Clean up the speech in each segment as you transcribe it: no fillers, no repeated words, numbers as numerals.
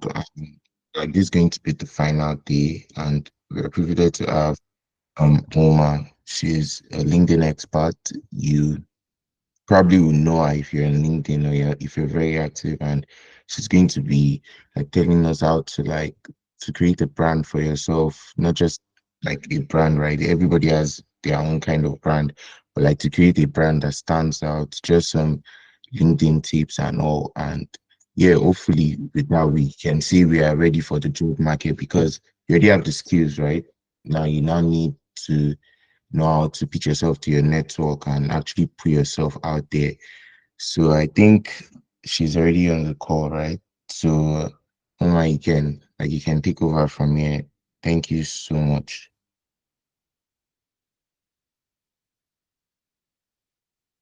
note, like this is going to be the final day, and we're privileged to have Haoma. She's a LinkedIn expert. You probably will know her if you're in LinkedIn or if you're very active, and she's going to be like telling us how to to create a brand for yourself, not just like a brand, right? Everybody has their own kind of brand, but like to create a brand that stands out, just some LinkedIn tips and all. And yeah, hopefully with that we can see we are ready for the job market because you already have the skills, right? Now you now need to know how to pitch yourself to your network and actually put yourself out there. So I think she's already on the call, right? So Oma, you can take over from here. Thank you so much.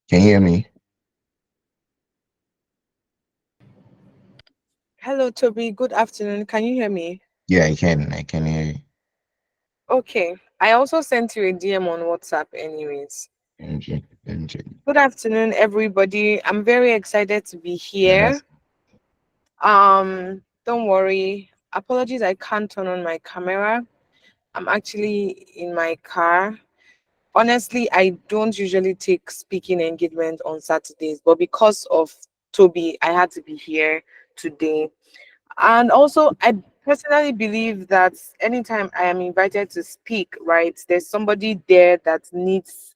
Can you hear me? Hello, Toby. Good afternoon. Can you hear me? Yeah, I can. I can hear you. Okay. I also sent you a DM on WhatsApp, anyways. MJ, MJ. Good afternoon, everybody. I'm very excited to be Yeah, here. that's Don't worry. Apologies, I can't turn on my camera. I'm actually in my car. Honestly, I don't usually take speaking engagement on Saturdays, but because of Toby, I had to be here today. And also, I personally believe that anytime I am invited to speak, right, there's somebody there that needs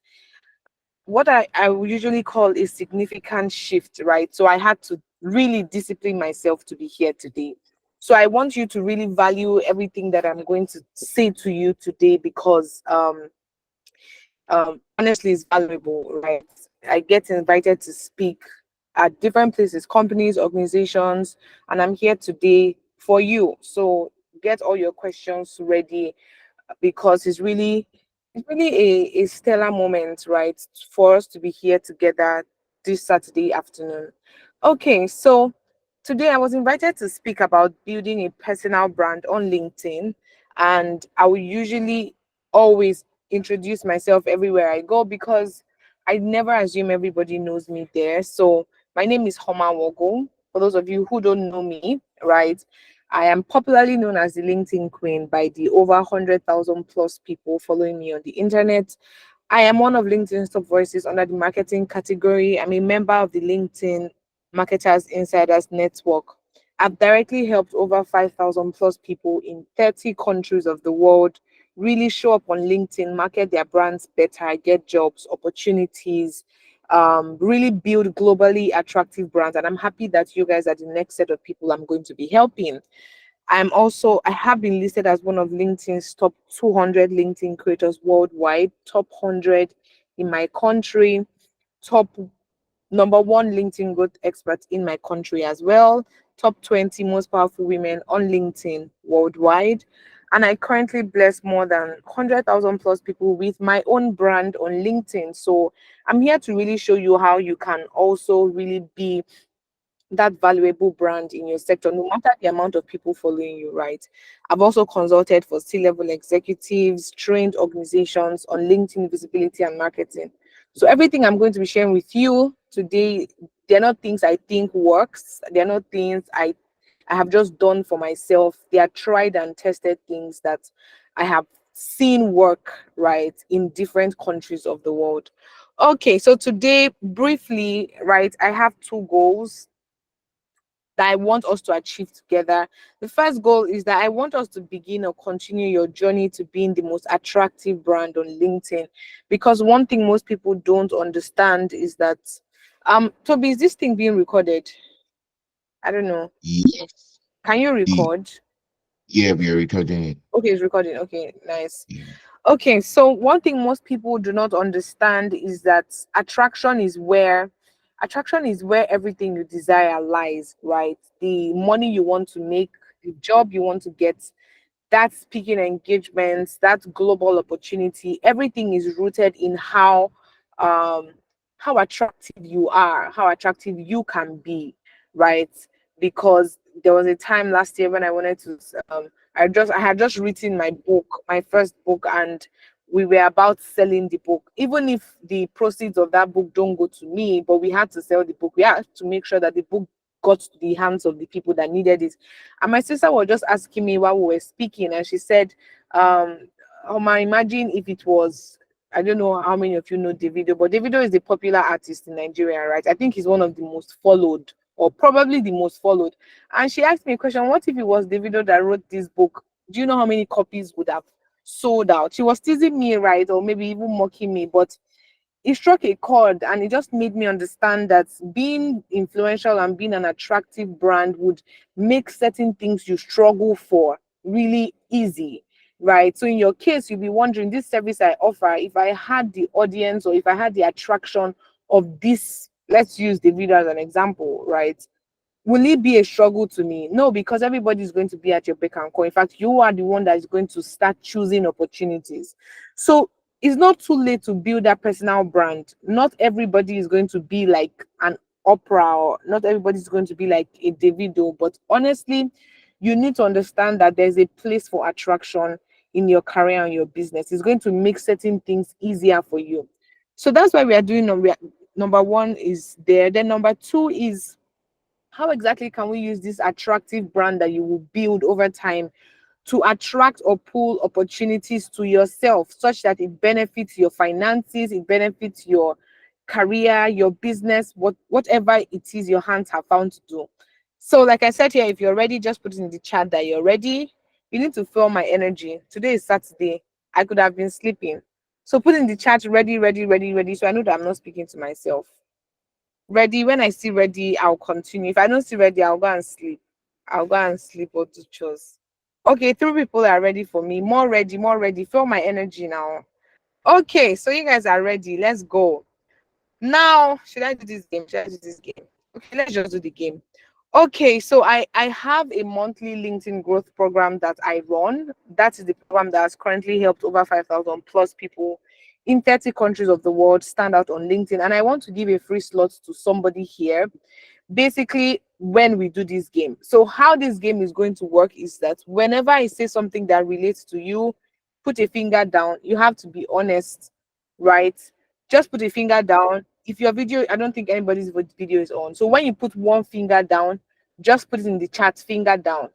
what I would usually call a significant shift, right? So I had to really discipline myself to be here today. So I want you to really value everything that I'm going to say to you today because honestly it's valuable, right? I get invited to speak at different places, companies, organizations, and I'm here today for you. So get all your questions ready because it's really a stellar moment, right? For us to be here together this Saturday afternoon. Okay, so today I was invited to speak about building a personal brand on LinkedIn, and I will usually always introduce myself everywhere I go because I never assume everybody knows me there. So my name is Homa Worgwu. For those of you who don't know me, right? I am popularly known as the LinkedIn Queen by the over 100,000 plus people following me on the internet. I am one of LinkedIn's top voices under the marketing category. I'm a member of the LinkedIn Marketers Insiders Network. I've directly helped over 5,000 plus people in 30 countries of the world really show up on LinkedIn, market their brands better, get jobs, opportunities, really build globally attractive brands. And I'm happy that you guys are the next set of people I'm going to be helping. I have been listed as one of LinkedIn's top 200 LinkedIn creators worldwide, top 100 in my country, top number one LinkedIn growth expert in my country as well, top 20 most powerful women on LinkedIn worldwide. And I currently bless more than 100,000 plus people with my own brand on LinkedIn. So I'm here to really show you how you can also really be that valuable brand in your sector, no matter the amount of people following you, right? I've also consulted for C-level executives, trained organizations on LinkedIn visibility and marketing. So everything I'm going to be sharing with you today, they're not things I think works. They're not things I have just done for myself. They are tried and tested things that I have seen work, right, in different countries of the world. Okay, so today, briefly, right, I have two goals that I want us to achieve together. The first goal is that I want us to begin or continue your journey to being the most attractive brand on LinkedIn. Because one thing most people don't understand is that Toby, is this thing being recorded? I don't know. yes. Can you Y- record? Yeah, we are recording it. Okay, it's recording. Okay, nice. Yeah. Okay, so one thing most people do not understand is that attraction is where everything you desire lies, right? The money you want to make, the job you want to get, that speaking engagements, that global opportunity, everything is rooted in um how attractive you are, how attractive you can be, right? Because there was a time last year when I wanted to I had just written my book, my first book, and we were about selling the book. Even if the proceeds of that book don't go to me, but we had to sell the book. We had to make sure that the book got to the hands of the people that needed it. And my sister was just asking me while we were speaking, and she said, Oma, imagine if it was, I don't know how many of you know Davido, but Davido is a popular artist in Nigeria, right? I think he's one of the most followed, or probably the most followed. And she asked me a question: what if it was Davido that wrote this book? Do you know how many copies would have sold out? She was teasing me, right? Or maybe even mocking me, but it struck a chord, and it just made me understand that being influential and being an attractive brand would make certain things you struggle for really easy, right? So in your case, you'll be wondering, this service I offer, if I had the audience or if I had the attraction of this, let's use the video as an example, right? Will it be a struggle to me? No, because everybody is going to be at your beck and call. In fact, you are the one that is going to start choosing opportunities. So it's not too late to build that personal brand. Not everybody is going to be like an opera, or not everybody is going to be like a Davido. But honestly, you need to understand that there's a place for attraction in your career and your business. It's going to make certain things easier for you. So that's why we are doing number one is there. Then number two is, how exactly can we use this attractive brand that you will build over time to attract or pull opportunities to yourself, such that it benefits your finances, it benefits your career, your business, whatever it is your hands have found to do. So like I said here, if you're ready, just put it in the chat that you're ready. You need to feel my energy. Today is Saturday. I could have been sleeping. So put in the chat, ready, ready, ready, ready. So I know that I'm not speaking to myself. Ready. When I see ready, I'll continue. If I don't see ready, I'll go and sleep. I'll go and sleep or do chores. Okay, three people are ready for me. More ready, more ready. Feel my energy now. Okay, so you guys are ready. Let's go. Now, should I do this game? Should I do this game? Okay, let's just do the game. Okay, so I have a monthly LinkedIn growth program that I run. That is the program that has currently helped over 5,000 plus people in 30 countries of the world stand out on LinkedIn. And I want to give a free slot to somebody here, basically, when we do this game. So how this game is going to work is that whenever I say something that relates to you, put a finger down. You have to be honest, right? Just put a finger down. If your video, I don't think anybody's video is on. So when you put one finger down, just put it in the chat, finger down.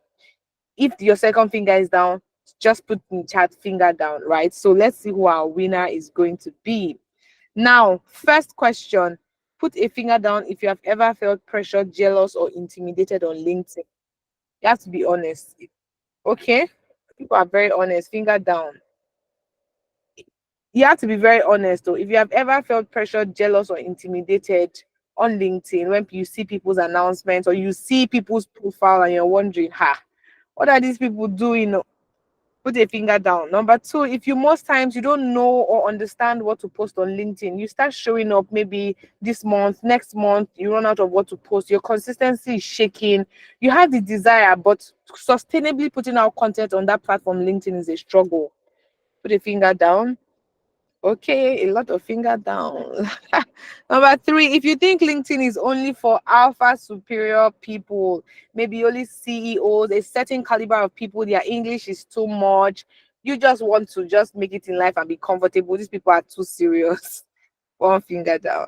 If your second finger is down, just put in chat, finger down, right? So let's see who our winner is going to be. Now, first question, put a finger down if you have ever felt pressured, jealous, or intimidated on LinkedIn. You have to be honest. Okay? People are very honest. Finger down. You have to be very honest though. If you have ever felt pressured, jealous, or intimidated on LinkedIn when you see people's announcements or you see people's profile and you're wondering, what are these people doing? Put a finger down. Number two, if you most times you don't know or understand what to post on LinkedIn, you start showing up maybe this month, next month, you run out of what to post. Your consistency is shaking. You have the desire, but sustainably putting out content on that platform, LinkedIn, is a struggle. Put a finger down. Okay, a lot of finger down. Number three, if you think LinkedIn is only for alpha superior people, maybe only CEOs, a certain caliber of people, their English is too much. You just want to just make it in life and be comfortable. These people are too serious. One finger down.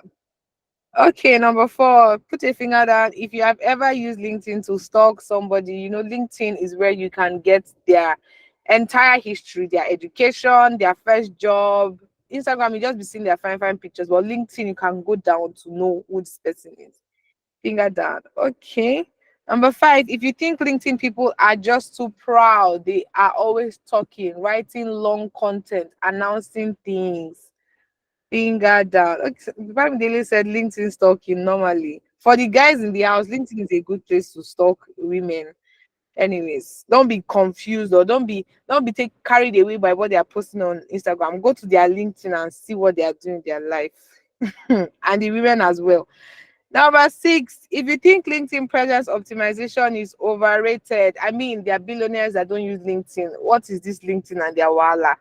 Okay, number four, put a finger down. If you have ever used LinkedIn to stalk somebody, LinkedIn is where you can get their entire history, their education, their first job. Instagram, you just be seeing their fine, fine pictures, but LinkedIn, you can go down to know who this person is. Finger down. Okay. Number five, if you think LinkedIn people are just too proud, they are always talking, writing long content, announcing things. Finger down. Okay, so Prime Daily said LinkedIn stalking normally. For the guys in the house, LinkedIn is a good place to stalk women. Anyways, don't be confused or don't be carried away by what they are posting on Instagram. Go to their LinkedIn and see what they are doing in their life. And the women as well. Number six, if you think LinkedIn presence optimization is overrated, I mean, there are billionaires that don't use LinkedIn. What is this LinkedIn and their wala?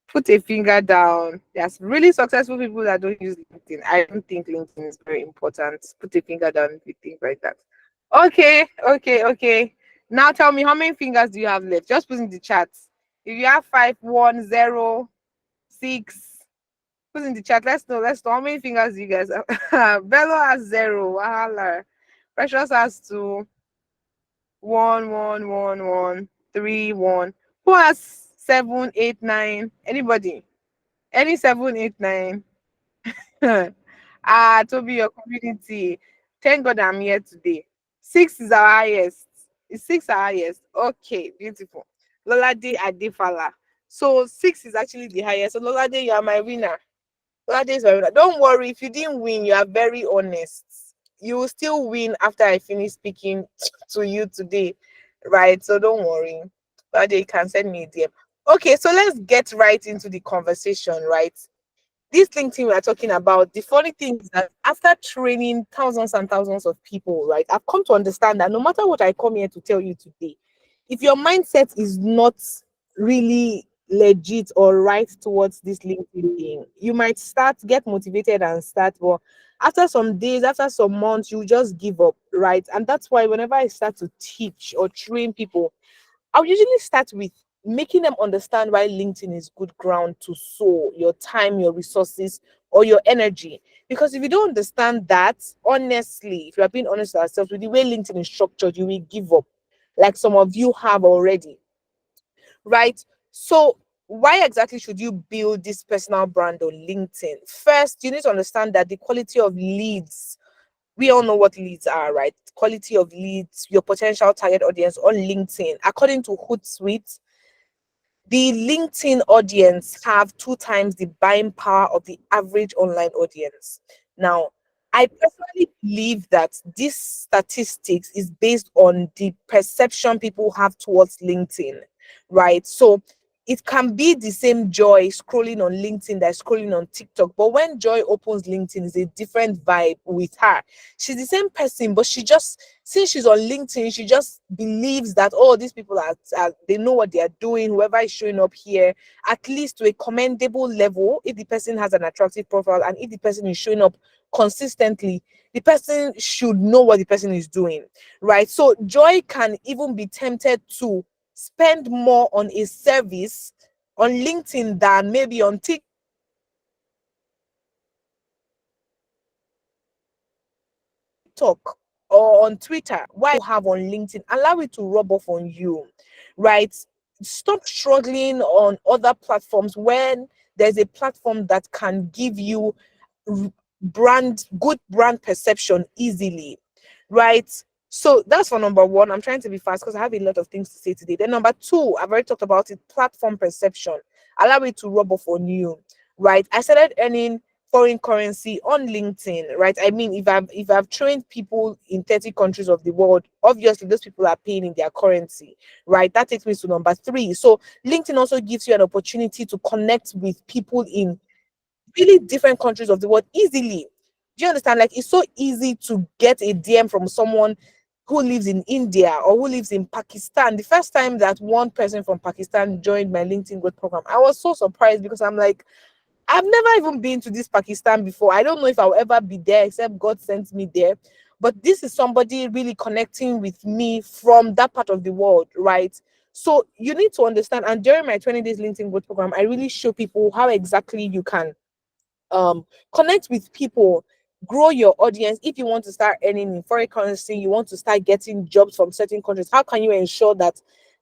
Put a finger down. There's really successful people that don't use LinkedIn. I don't think LinkedIn is very important. Put a finger down if you think like that. Okay, okay, okay. Now tell me, how many fingers do you have left? Just put in the chat. If you have five, 1, 0, 6, put in the chat. Let's know. Let's know how many fingers do you guys have. Bello has 0. Wahala. Precious has to 1 1 1 1 3 1. Who has 7 8 9? Anybody? Any 7 8 9? Toby, your community. Thank God I'm here today. Six is our highest. Is six our highest? Okay, beautiful. Lolade Adefala. So six is actually the highest. So Lolade, you are my winner. Lolade is my winner. Don't worry, if you didn't win, you are very honest. You will still win after I finish speaking to you today. Right? So don't worry. Lolade, you can send me a DM. Okay, so let's get right into the conversation, right? This LinkedIn we are talking about, the funny thing is that after training thousands and thousands of people, right, I've come to understand that no matter what I come here to tell you today, if your mindset is not really legit or right towards this LinkedIn thing, you might start, get motivated and start, but after some days, after some months, you just give up, right? And that's why whenever I start to teach or train people, I'll usually start with making them understand why LinkedIn is good ground to sow your time, your resources, or your energy. Because if you don't understand that, honestly, if you are being honest with ourselves, with the way LinkedIn is structured, you will give up, like some of you have already, right? So, why exactly should you build this personal brand on LinkedIn? First, you need to understand that the quality of leads, we all know what leads are, right? Quality of leads, your potential target audience on LinkedIn. According to Hootsuite, the LinkedIn audience have 2 times the buying power of the average online audience. Now, I personally believe that this statistics is based on the perception people have towards LinkedIn, right? So it can be the same Joy scrolling on LinkedIn that scrolling on TikTok, but when Joy opens LinkedIn, is a different vibe with her. She's the same person, but she just, since she's on LinkedIn, she just believes that, oh, these people are they know what they are doing. Whoever is showing up here, at least to a commendable level, if the person has an attractive profile and if the person is showing up consistently, the person should know what the person is doing, right? So Joy can even be tempted to spend more on a service on LinkedIn than maybe on TikTok or on Twitter. Why you have on LinkedIn? Allow it to rub off on you, right? Stop struggling on other platforms when there's a platform that can give you good brand perception easily, right? So that's for number one. I'm trying to be fast because I have a lot of things to say today. Then number two, I've already talked about it, platform perception. Allow it to rub off on you, right? I started earning foreign currency on LinkedIn, right? I mean, if I've trained people in 30 countries of the world, obviously those people are paying in their currency, right? That takes me to number three. So LinkedIn also gives you an opportunity to connect with people in really different countries of the world easily. Do you understand? Like, it's so easy to get a DM from someone who lives in India or who lives in Pakistan. The first time that one person from Pakistan joined my LinkedIn Growth program, I was so surprised because I'm like, I've never even been to this Pakistan before. I don't know if I'll ever be there except God sent me there. But this is somebody really connecting with me from that part of the world, right? So you need to understand. And during my 20 days LinkedIn Growth program, I really show people how exactly you can connect with people, grow your audience. If you want to start earning in foreign currency, you want to start getting jobs from certain countries, how can you ensure that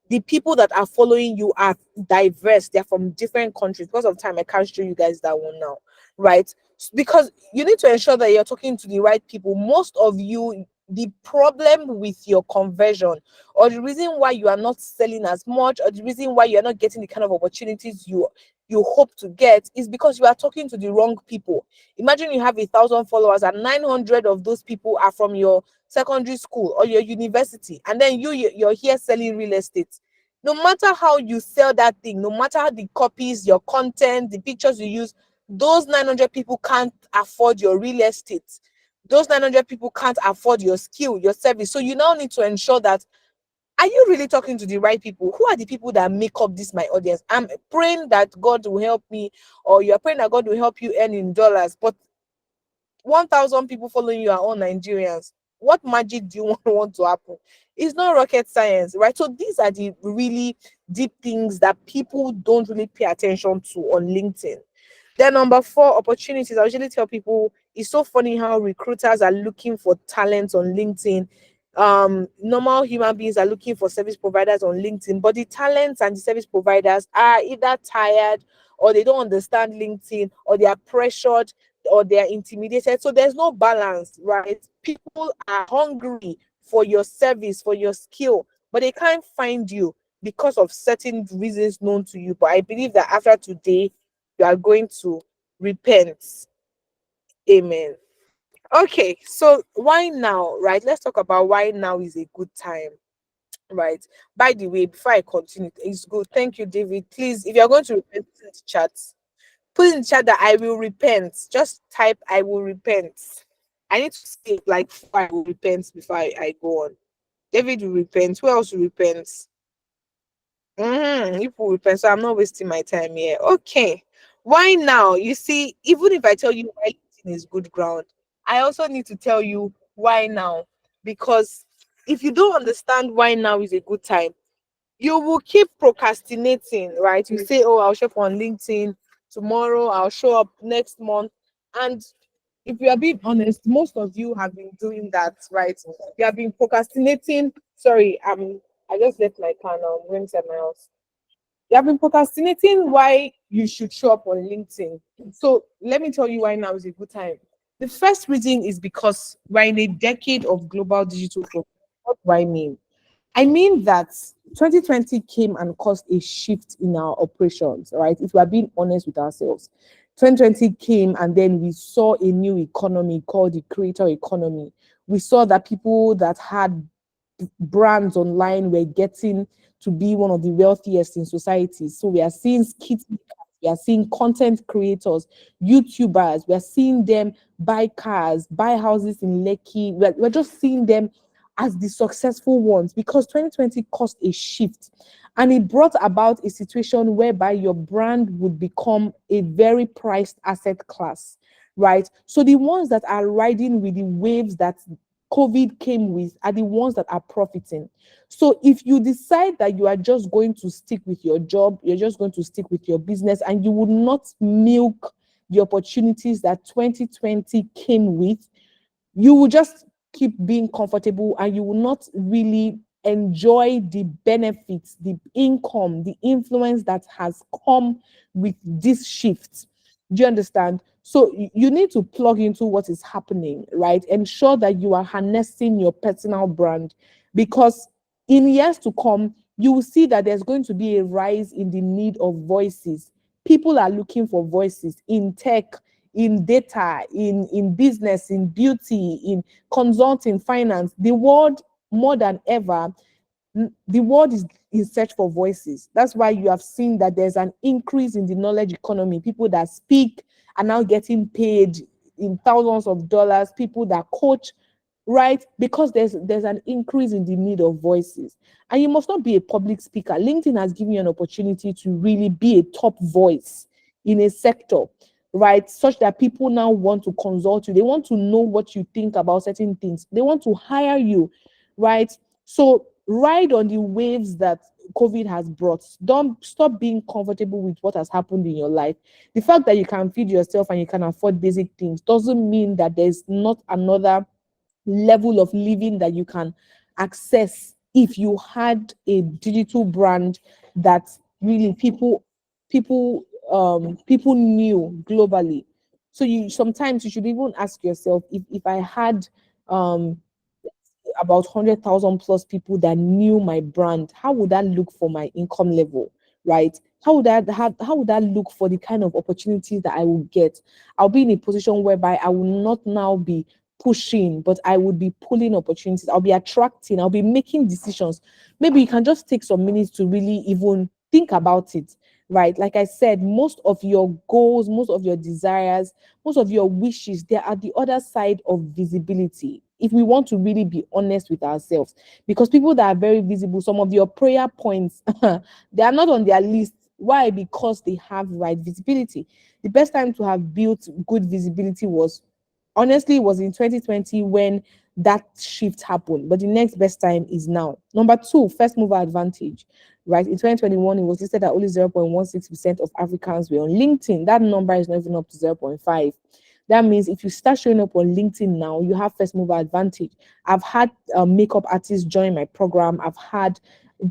the people that are following you are diverse? They're from different countries. Because of time, I can't show you guys that one now, right? Because you need to ensure that you're talking to the right people. Most of you, the problem with your conversion or the reason why you are not selling as much or the reason why you're not getting the kind of opportunities you hope to get is because you are talking to the wrong people. Imagine you have 1,000 followers and 900 of those people are from your secondary school or your university, and then you're here selling real estate. No matter how you sell that thing, no matter how the copies, your content, the pictures you use, those 900 people can't afford your real estate. Those 900 people can't afford your skill, your service. So you now need to ensure that, are you really talking to the right people? Who are the people that make up this my audience? I'm praying that God will help me, or you're praying that God will help you earn in dollars, but 1,000 people following you are all Nigerians. What magic do you want to happen? It's not rocket science, right? So these are the really deep things that people don't really pay attention to on LinkedIn. Then number four, opportunities. I usually tell people It's so funny how recruiters are looking for talents on LinkedIn. Normal human beings are looking for service providers on LinkedIn, but the talents and the service providers are either tired, or they don't understand LinkedIn, or they are pressured, or they are intimidated. So there's no balance, right? People are hungry for your service, for your skill, but they can't find you because of certain reasons known to you. But I believe that after today, you are going to repent. Amen. Okay, so why now, right? Let's talk about why now is a good time, right? By the way, before I continue, it's good. Thank you, David. Please, if you're going to repent, put in the chat. Put in the chat that I will repent. Just type I will repent. I need to say it like I will repent before I go on. David will repent. Who else will repent? You will repent. So I'm not wasting my time here. Okay. Why now? You see, even if I tell you why LinkedIn is good ground, I also need to tell you why now. Because if you don't understand why now is a good time, you will keep procrastinating, right? You say, oh, I'll show up on LinkedIn tomorrow, I'll show up next month. And if you are being honest, most of you have been doing that, right? You have been procrastinating. Sorry, I just left my car now. I'm going inside my house. You have been procrastinating why you should show up on LinkedIn. So let me tell you why now is a good time. The first reason is because we're in a decade of global digital growth. What do I mean? I mean that 2020 came and caused a shift in our operations, right? If we are being honest with ourselves, 2020 came and then we saw a new economy called the creator economy. We saw that people that had brands online were getting to be one of the wealthiest in society. So we are seeing skit makers, we are seeing content creators, YouTubers, we are seeing them buy cars, buy houses in Lekki. We're just seeing them as the successful ones because 2020 caused a shift and it brought about a situation whereby your brand would become a very priced asset class, right? So the ones that are riding with the waves that COVID came with are the ones that are profiting. So if you decide that you are just going to stick with your job, you're just going to stick with your business, and you would not milk the opportunities that 2020 came with, you will just keep being comfortable and you will not really enjoy the benefits, the income, the influence that has come with this shift. Do you understand? So you need to plug into what is happening, right? Ensure that you are harnessing your personal brand because in years to come, you will see that there's going to be a rise in the need of voices. People are looking for voices in tech, in data, in business, in beauty, in consulting, finance. The world, more than ever, the world is in search for voices. That's why you have seen that there's an increase in the knowledge economy. People that speak are now getting paid in thousands of dollars. People that coach, right? Because there's an increase in the need of voices. And you must not be a public speaker. LinkedIn has given you an opportunity to really be a top voice in a sector, right? Such that people now want to consult you. They want to know what you think about certain things. They want to hire you, right? So ride on the waves that COVID has brought. Don't stop being comfortable with what has happened in your life. The fact that you can feed yourself and you can afford basic things doesn't mean that there's not another level of living that you can access if you had a digital brand that really people knew globally. So you sometimes you should even ask yourself if I had um about 100,000 plus people that knew my brand, how would that look for my income level, right? How would that look for the kind of opportunities that I will get? I'll be in a position whereby I will not now be pushing, but I would be pulling opportunities. I'll be attracting, I'll be making decisions. Maybe you can just take some minutes to really even think about it, right? Like I said, most of your goals, most of your desires, most of your wishes, they're at the other side of visibility. If we want to really be honest with ourselves, because people that are very visible, some of your prayer points, they are not on their list. Why? Because they have right visibility. The best time to have built good visibility was honestly it was in 2020 when that shift happened. But the next best time is now. Number two, first mover advantage. Right in 2021, it was listed that only 0.16% of Africans were on LinkedIn. That number is not even up to 0.5. That means if you start showing up on LinkedIn now, you have first mover advantage. I've had makeup artists join my program. I've had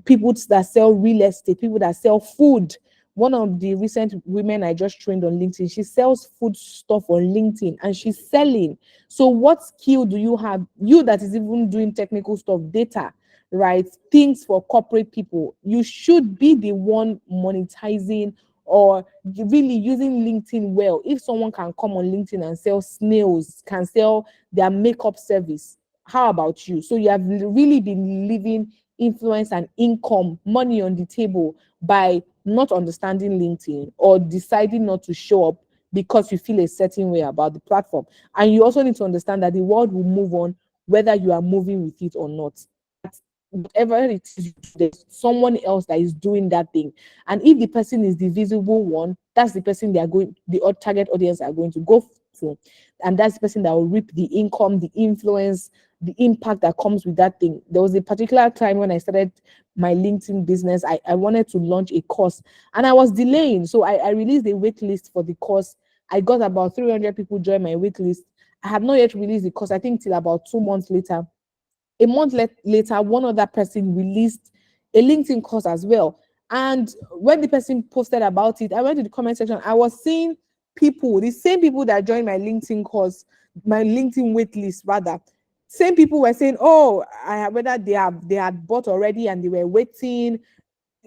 people that sell real estate, people that sell food. One of the recent women I just trained on LinkedIn, she sells food stuff on LinkedIn and she's selling. So what skill do you have? You that is even doing technical stuff, data, right? Things for corporate people. You should be the one monetizing or really using LinkedIn well. If someone can come on LinkedIn and sell snails, can sell their makeup service, how about you? So you have really been leaving influence and income, money on the table by not understanding LinkedIn or deciding not to show up because you feel a certain way about the platform. And you also need to understand that the world will move on whether you are moving with it or not. Whatever it is you do, there's someone else that is doing that thing. And if the person is the visible one, that's the person they are going, the target audience are going to go to. And that's the person that will reap the income, the influence, the impact that comes with that thing. There was a particular time when I started my LinkedIn business, I wanted to launch a course and I was delaying. So I released a wait list for the course. I got about 300 people join my wait list. I had not yet released the course, I think till about 2 months later. A month later, one other person released a LinkedIn course as well. And when the person posted about it, I went to the comment section. I was seeing people, the same people that joined my LinkedIn course, my LinkedIn wait list rather. Same people were saying, "Oh, I have whether they had bought already and they were waiting."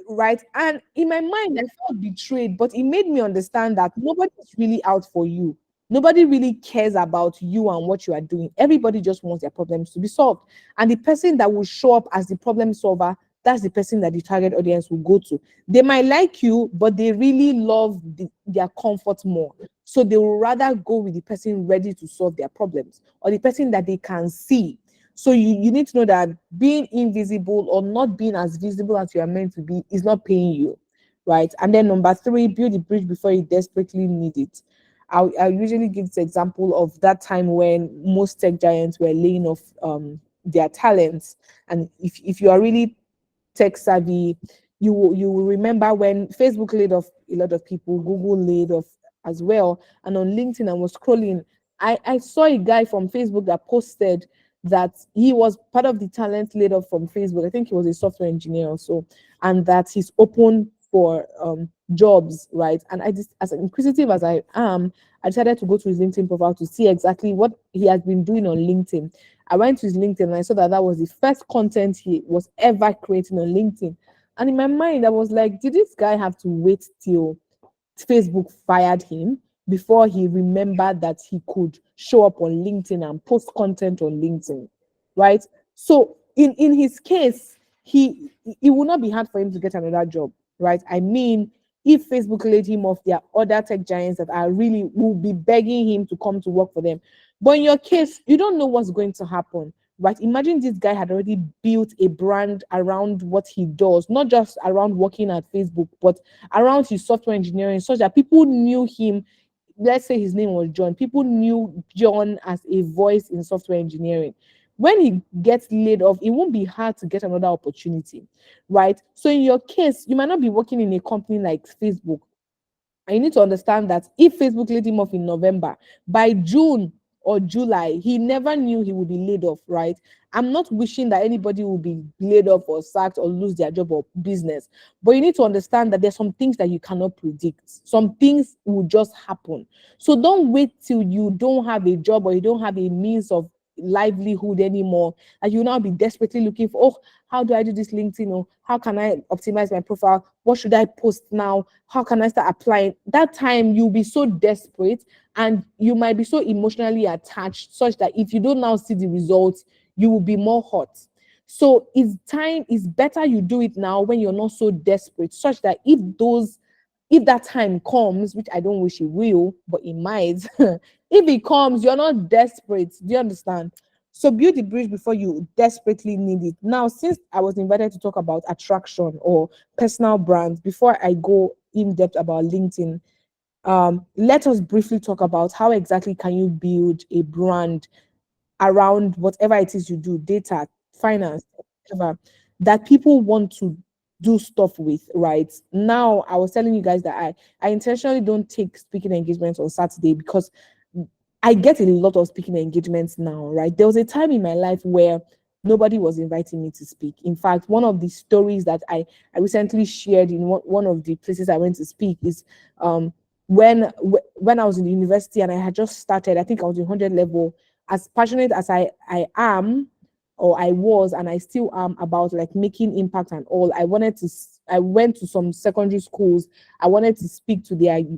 Right. And in my mind, I felt betrayed, but it made me understand that nobody's really out for you. Nobody really cares about you and what you are doing. Everybody just wants their problems to be solved. And the person that will show up as the problem solver, that's the person that the target audience will go to. They might like you, but they really love their comfort more. So they will rather go with the person ready to solve their problems or the person that they can see. So you need to know that being invisible or not being as visible as you are meant to be is not paying you, right? And then number three, build the bridge before you desperately need it. I usually give this example of that time when most tech giants were laying off their talents. And if you are really tech savvy, you will remember when Facebook laid off a lot of people, Google laid off as well. And on LinkedIn, I was scrolling. I saw a guy from Facebook that posted that he was part of the talent laid off from Facebook. I think he was a software engineer also, and that he's open for jobs, right? And I just, as inquisitive as I am, I decided to go to his LinkedIn profile to see exactly what he has been doing on LinkedIn. I went to his LinkedIn and I saw that that was the first content he was ever creating on LinkedIn. And in my mind, I was like, did this guy have to wait till Facebook fired him before he remembered that he could show up on LinkedIn and post content on LinkedIn, right? So in his case, it will not be hard for him to get another job, right? I mean, if Facebook laid him off, there are other tech giants that are really will be begging him to come to work for them. But in your case, you don't know what's going to happen, right? Imagine this guy had already built a brand around what he does, not just around working at Facebook, but around his software engineering, such that people knew him. Let's say his name was John. People knew John as a voice in software engineering. When he gets laid off, it won't be hard to get another opportunity, right? So in your case, you might not be working in a company like Facebook. And you need to understand that if Facebook laid him off in November, by June or July, he never knew he would be laid off, right? I'm not wishing that anybody will be laid off or sacked or lose their job or business. But you need to understand that there's some things that you cannot predict. Some things will just happen. So don't wait till you don't have a job or you don't have a means of livelihood anymore and you now be desperately looking for, oh, how do I do this LinkedIn, or how can I optimize my profile, what should I post now, how can I start applying? That time you'll be so desperate and you might be so emotionally attached such that if you don't now see the results, you will be more hot. So it's better you do it now when you're not so desperate, such that if that time comes, which I don't wish it will, but it might, if it comes, you're not desperate. Do you understand? So build the bridge before you desperately need it. Now, since I was invited to talk about attraction or personal brands, before I go in depth about LinkedIn, let us briefly talk about how exactly can you build a brand around whatever it is you do, data, finance, whatever, that people want to do stuff with, right? Now, I was telling you guys that I intentionally don't take speaking engagements on Saturday because I get a lot of speaking engagements now, right? There was a time in my life where nobody was inviting me to speak. In fact, one of the stories that I recently shared in one of the places I went to speak is um, when I was in the university and I had just started, I think I was in 100 level, as passionate as I am, or I was, and I still am, about like making impact and all. I went to some secondary schools. I wanted to speak to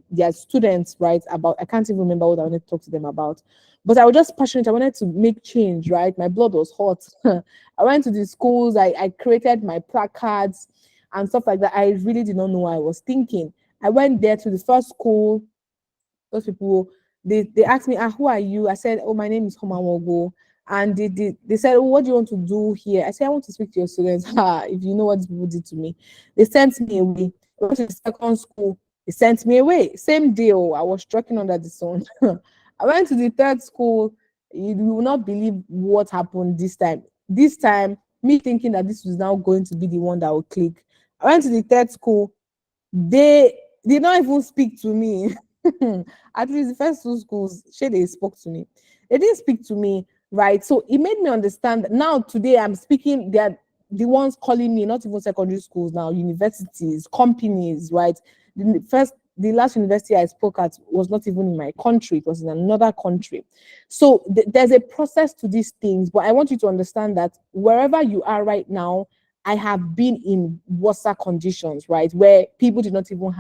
their students, right? About, I can't even remember what I wanted to talk to them about, but I was just passionate. I wanted to make change, right? My blood was hot. I went to the schools. I created my placards and stuff like that. I really did not know what I was thinking. I went there to the first school. Those people, they asked me, who are you? I said, oh, my name is Haoma Worgwu. And they said, oh, what do you want to do here? I said, I want to speak to your students. If you know what these people did to me, they sent me away. I went to the second school, they sent me away. Same day, I was striking under the sun. I went to the third school. You will not believe what happened this time. This time, me thinking that this was now going to be the one that will click. I went to the third school. They did not even speak to me. At least the first two schools, sure, they spoke to me. They didn't speak to me, right? So it made me understand that now today I'm speaking, they're the ones calling me, not even secondary schools now, universities, companies, right? The last university I spoke at was not even in my country, it was in another country. So there's a process to these things, but I want you to understand that wherever you are right now, I have been in worse conditions, right? Where people did not even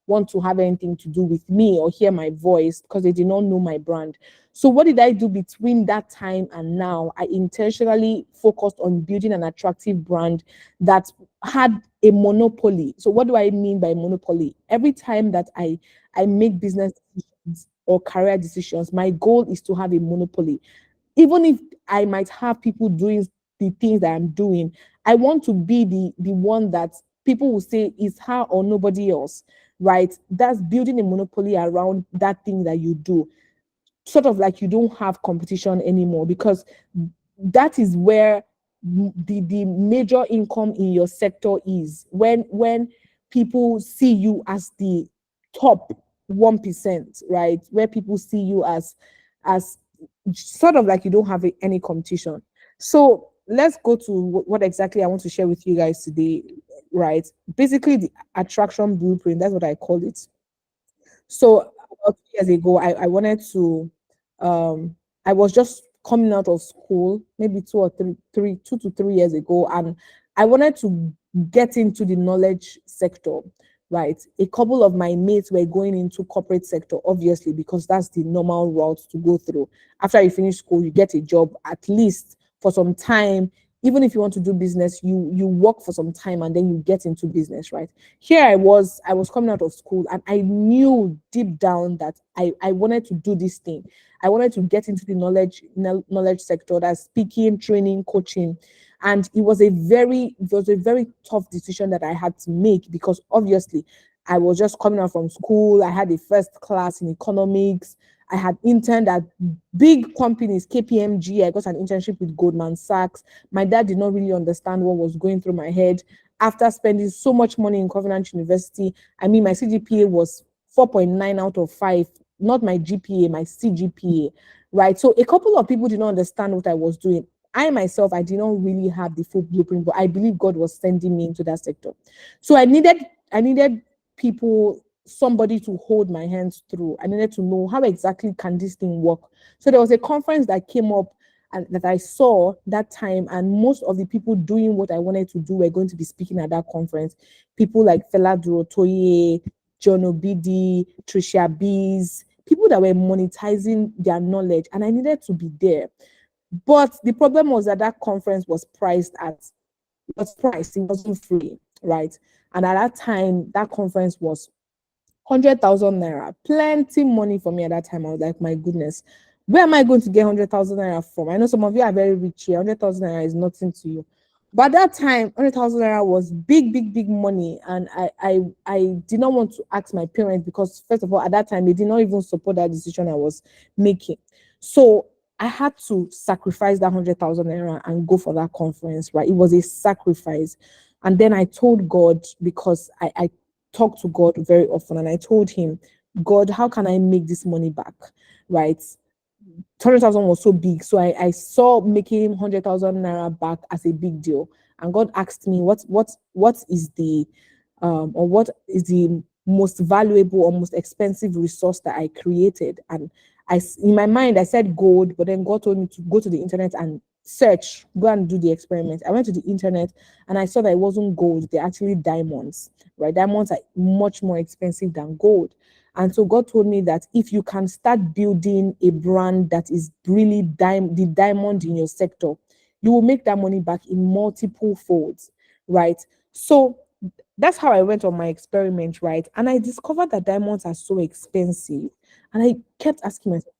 want to have anything to do with me or hear my voice because they did not know my brand. So what did I do between that time and now? I intentionally focused on building an attractive brand that had a monopoly. So what do I mean by monopoly? Every time that I make business decisions or career decisions, my goal is to have a monopoly. Even if I might have people doing the things that I'm doing, I want to be the one that people will say is her or nobody else, right? That's building a monopoly around that thing that you do. Sort of like you don't have competition anymore, because that is where the major income in your sector is. When people see you as the top 1%, right? Where people see you as sort of like you don't have any competition. So let's go to what exactly I want to share with you guys today, right? Basically, the attraction blueprint, that's what I call it. So about 2 years ago, I wanted to, um, I was just coming out of school, maybe 2 to 3 years ago, and I wanted to get into the knowledge sector, right? A couple of my mates were going into corporate sector, obviously, because that's the normal route to go through. After you finish school, you get a job at least for some time. Even if you want to do business, you work for some time and then you get into business, right? Here I was coming out of school and I knew deep down that I wanted to do this thing. I wanted to get into the knowledge sector, that's speaking, training, coaching. And it was a very tough decision that I had to make, because obviously I was just coming out from school. I had a first class in economics. I had interned at big companies, KPMG. I got an internship with Goldman Sachs. My dad did not really understand what was going through my head after spending so much money in Covenant University. I mean, my CGPA was 4.9 out of 5, not my GPA, my CGPA, right? So a couple of people did not understand what I was doing. I myself, I did not really have the full blueprint, but I believe God was sending me into that sector. So I needed people, somebody to hold my hands through. I needed to know how exactly can this thing work. So there was a conference that came up and that I saw that time, and most of the people doing what I wanted to do were going to be speaking at that conference. People like Fela Durotoye, John Obidi, Tricia Bees, people that were monetizing their knowledge, and I needed to be there. But the problem was that that conference was priced, it wasn't free, right? And at that time, that conference was 100,000 naira, plenty money for me at that time. I was like, my goodness, where am I going to get 100,000 naira from? I know some of you are very rich here. 100,000 naira is nothing to you. But at that time, 100,000 naira was big, big, big money. And I did not want to ask my parents, because, first of all, at that time, they did not even support that decision I was making. So I had to sacrifice that 100,000 naira and go for that conference, right? It was a sacrifice. And then I told God, because I talk to God very often, and I told him, God, how can I make this money back? Right? 200,000 was so big. So I saw making 100,000 naira back as a big deal. And God asked me, what is the or what is the most valuable or most expensive resource that I created? And in my mind, I said gold, but then God told me to go to the internet and search, go and do the experiment. I went to the internet and I saw that it wasn't gold, they're actually diamonds, right? Diamonds are much more expensive than gold. And so God told me that if you can start building a brand that is really the diamond in your sector, you will make that money back in multiple folds, right? So that's how I went on my experiment, right? And I discovered that diamonds are so expensive. And I kept asking myself,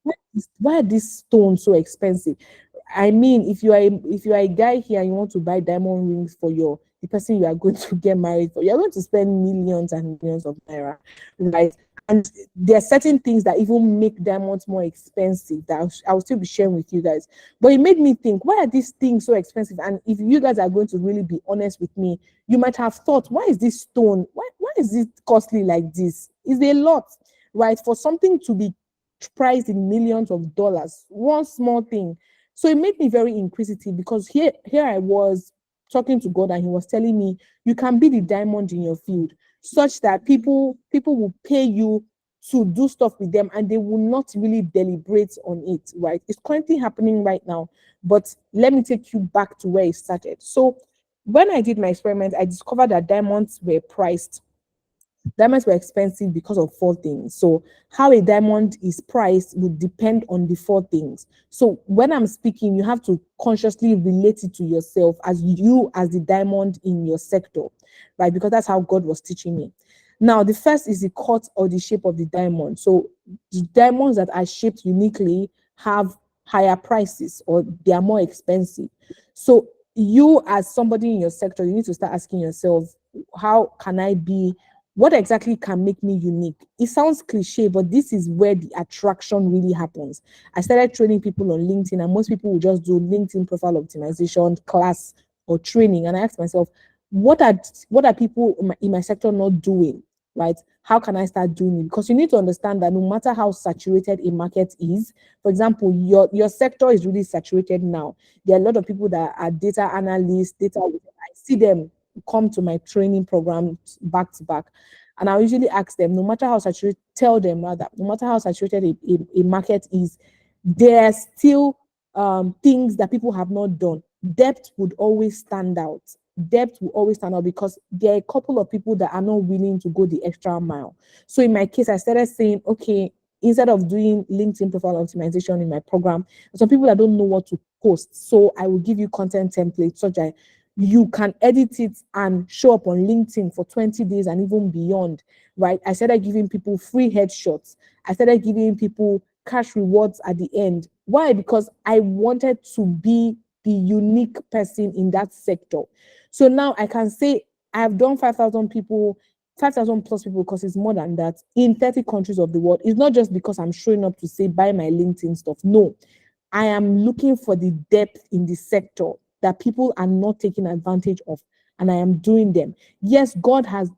why are these stones so expensive? I mean, if you are a guy here and you want to buy diamond rings for the person you are going to get married for, you're going to spend millions and millions of naira, right? And there are certain things that even make diamonds more expensive that I'll still be sharing with you guys. But it made me think, why are these things so expensive? And if you guys are going to really be honest with me, you might have thought, why is this stone? Why is it costly like this? Is a lot, right? For something to be priced in millions of dollars, one small thing. So it made me very inquisitive because here I was talking to God and he was telling me you can be the diamond in your field such that people will pay you to do stuff with them and they will not really deliberate on it, right? It's currently happening right now, but let me take you back to where it started. So when I did my experiment, I discovered that diamonds were expensive because of four things. So how a diamond is priced would depend on the four things. So when I'm speaking, you have to consciously relate it to yourself as the diamond in your sector, right? Because that's how God was teaching me. Now, the first is the cut or the shape of the diamond. So the diamonds that are shaped uniquely have higher prices or they are more expensive. So you as somebody in your sector, you need to start asking yourself, how can I be what exactly can make me unique? It sounds cliche, but this is where the attraction really happens. I started training people on LinkedIn, and most people will just do LinkedIn profile optimization class or training. And I asked myself, what are people in my sector not doing? Right? How can I start doing it? Because you need to understand that no matter how saturated a market is, for example, your sector is really saturated now. There are a lot of people that are data analysts, I see them come to my training program back to back. And I usually ask them, no matter how saturated, tell them rather, no matter how saturated a market is, there are still things that people have not done. Depth would always stand out. Depth will always stand out because there are a couple of people that are not willing to go the extra mile. So in my case, I started saying, okay, instead of doing LinkedIn profile optimization in my program, some people that don't know what to post. So I will give you content templates such that you can edit it and show up on LinkedIn for 20 days and even beyond, right? I started giving people free headshots. I started giving people cash rewards at the end. Why? Because I wanted to be the unique person in that sector. So now I can say I've done 5,000 people, 5,000 plus people, because it's more than that, in 30 countries of the world. It's not just because I'm showing up to say buy my LinkedIn stuff. No, I am looking for the depth in the sector that people are not taking advantage of, and I am doing them. Yes, God has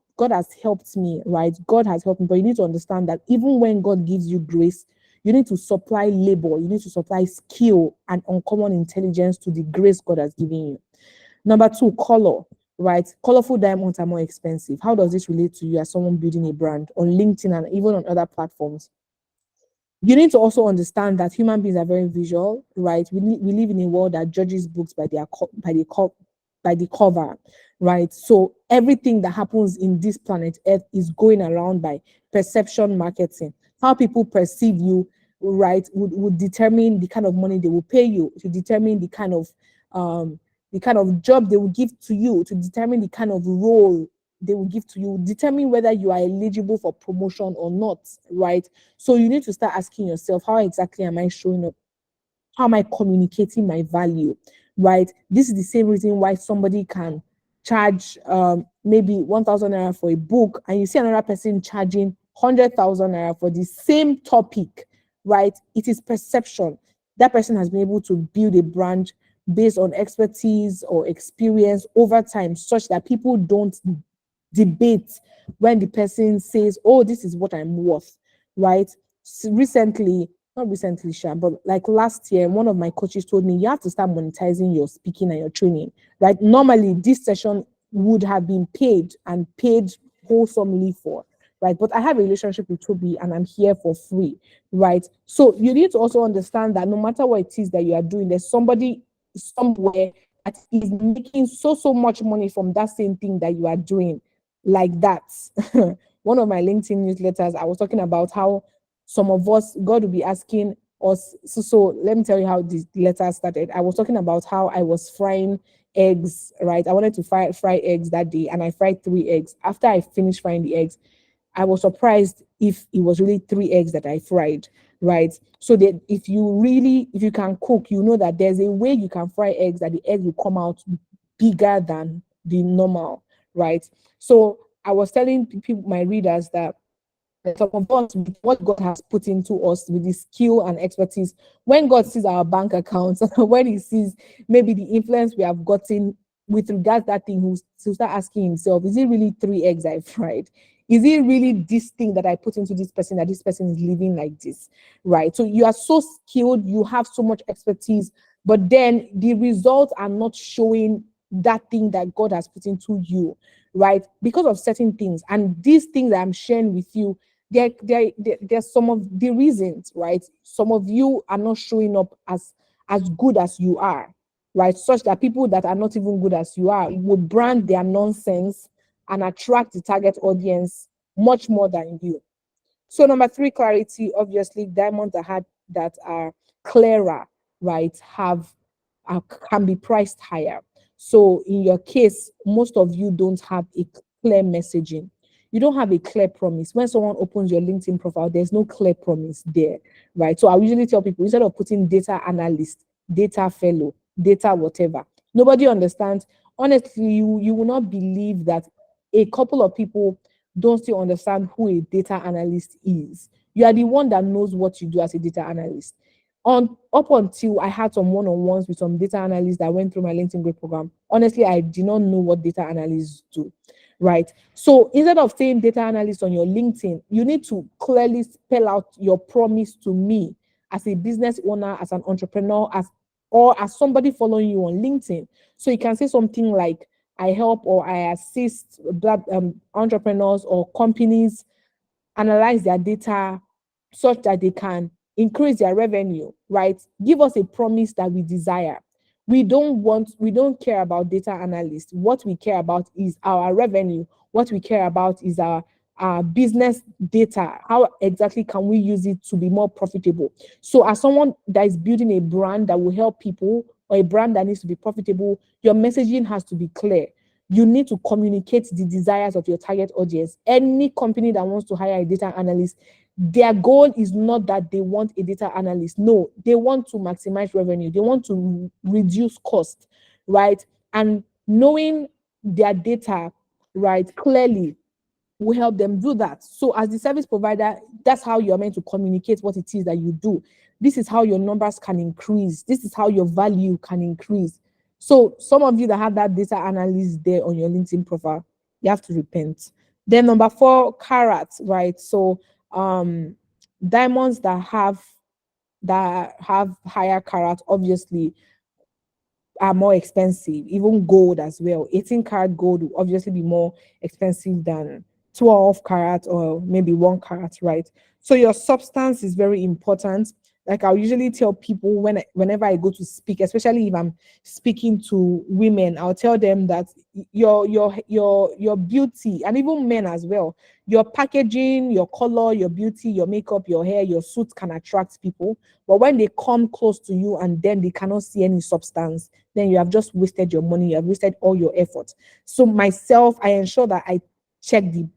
helped me, right? God has helped me, but you need to understand that even when God gives you grace, you need to supply labor, you need to supply skill and uncommon intelligence to the grace God has given you. Number two, color, right? Colorful diamonds are more expensive. How does this relate to you as someone building a brand on LinkedIn and even on other platforms? You need to also understand that human beings are very visual, right? We live in a world that judges books by by the cover, right? So everything that happens in this planet Earth is going around by perception marketing. How people perceive you, right, would determine the kind of money they will pay you, to determine the kind of job they will give to you, to determine the kind of role they will give to you, determine whether you are eligible for promotion or not, right? So you need to start asking yourself, how exactly am I showing up? How am I communicating my value, right? This is the same reason why somebody can charge maybe 1,000 naira for a book, and you see another person charging 100,000 naira for the same topic, right? It is perception. That person has been able to build a brand based on expertise or experience over time, such that people don't debate when the person says, oh, this is what I'm worth, right? Recently, not recently, Sha, but like last year, one of my coaches told me you have to start monetizing your speaking and your training. Right? Normally, this session would have been paid and paid wholesomely for. Right? But I have a relationship with Toby and I'm here for free. Right? So you need to also understand that no matter what it is that you are doing, there's somebody somewhere that is making so much money from that same thing that you are doing. Like that. One of my LinkedIn newsletters, I was talking about how some of us, God will be asking us. So let me tell you how this letter started. I was talking about how I was frying eggs, right? I wanted to fry eggs that day, and I fried 3 eggs. After I finished frying the eggs, I was surprised if it was really 3 eggs that I fried, right? So that if you can cook, you know that there's a way you can fry eggs that the egg will come out bigger than the normal, right? So I was telling people, my readers, that some of us, with what God has put into us, with the skill and expertise, when God sees our bank accounts, when He sees maybe the influence we have gotten with regards to that thing, he'll start asking himself, is it really 3 eggs I fried? Is it really this thing that I put into this person that this person is living like this? Right. So you are so skilled, you have so much expertise, but then the results are not showing that thing that God has put into you, right? Because of certain things. And these things that I'm sharing with you, there's some of the reasons, right? Some of you are not showing up as good as you are, right? Such that people that are not even good as you are would brand their nonsense and attract the target audience much more than you. So number three, clarity. Obviously, diamonds that are clearer, right, can be priced higher. So in your case, most of you don't have a clear messaging. You don't have a clear promise. When someone opens your LinkedIn profile, there's no clear promise there, right? So I usually tell people, instead of putting data analyst, data fellow, data whatever, nobody understands. Honestly, you will not believe that a couple of people don't still understand who a data analyst is. You are the one that knows what you do as a data analyst. Up until I had some one-on-ones with some data analysts that went through my LinkedIn Grade program, honestly, I did not know what data analysts do, right? So instead of saying data analyst on your LinkedIn, you need to clearly spell out your promise to me as a business owner, as an entrepreneur, or as somebody following you on LinkedIn. So you can say something like, I help or I assist entrepreneurs or companies analyze their data such that they can increase their revenue, right? Give us a promise that we desire. We don't care about data analysts. What we care about is our revenue. What we care about is our business data. How exactly can we use it to be more profitable? So as someone that is building a brand that will help people, or a brand that needs to be profitable, your messaging has to be clear. You need to communicate the desires of your target audience. Any company that wants to hire a data analyst, their goal is not that they want a data analyst. No, they want to maximize revenue. They want to reduce cost, right? And knowing their data, right, clearly will help them do that. So as the service provider, that's how you're meant to communicate what it is that you do. This is how your numbers can increase. This is how your value can increase. So some of you that have that data analyst there on your LinkedIn profile, you have to repent. Then number 4, carats, right? So diamonds that have higher carats obviously are more expensive, even gold as well. 18-karat gold will obviously be more expensive than 12 karat or maybe 1 karat, right? So your substance is very important. Like I'll usually tell people whenever I go to speak, especially if I'm speaking to women, I'll tell them that your beauty, and even men as well, your packaging, your color, your beauty, your makeup, your hair, your suit can attract people. But when they come close to you and then they cannot see any substance, then you have just wasted your money, you have wasted all your effort. So myself, I ensure that I check the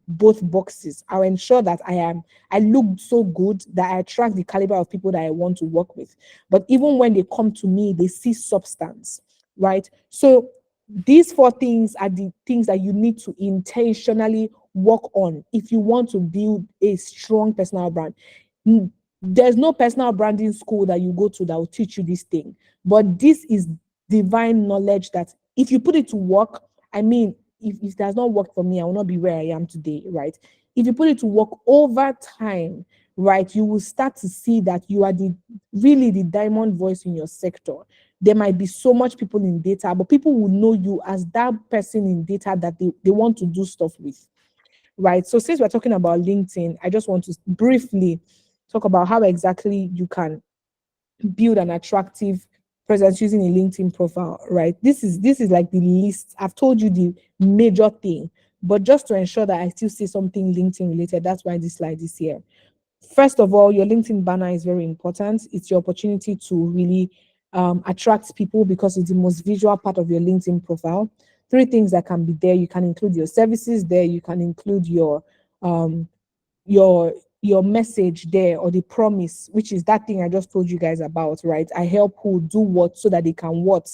both boxes. I'll ensure that I look so good that I attract the caliber of people that I want to work with. But even when they come to me, they see substance, right? So these 4 things are the things that you need to intentionally work on if you want to build a strong personal brand. There's no personal branding school that you go to that will teach you this thing, but this is divine knowledge that if you put it to work, I mean, if it does not work for me, I will not be where I am today, right? If you put it to work over time, right, you will start to see that you are really the diamond voice in your sector. There might be so much people in data, but people will know you as that person in data that they want to do stuff with, right? So since we're talking about LinkedIn, I just want to briefly talk about how exactly you can build an attractive presence using a LinkedIn profile, right? This is like the list. I've told you the major thing, but just to ensure that I still say something LinkedIn related, that's why this slide is here. First of all, your LinkedIn banner is very important. It's your opportunity to really attract people because it's the most visual part of your LinkedIn profile. Three things that can be there. You can include your services there. You can include um, your your message there, or the promise, which is that thing I just told you guys about, right? I help who do what so that they can what?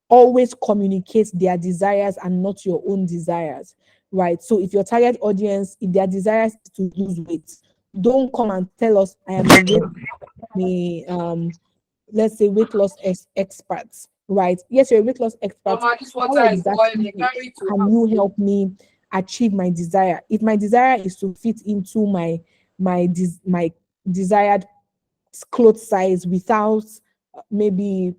Always communicate their desires and not your own desires, right? So if your target audience, if their desires is to lose weight, don't come and tell us I am a let's say weight loss experts, right? Yes, you're a weight loss expert. Mama, this How water is boiling. exactly Carry it to can you help me achieve my desire? If my desire is to fit into my desired clothes size without maybe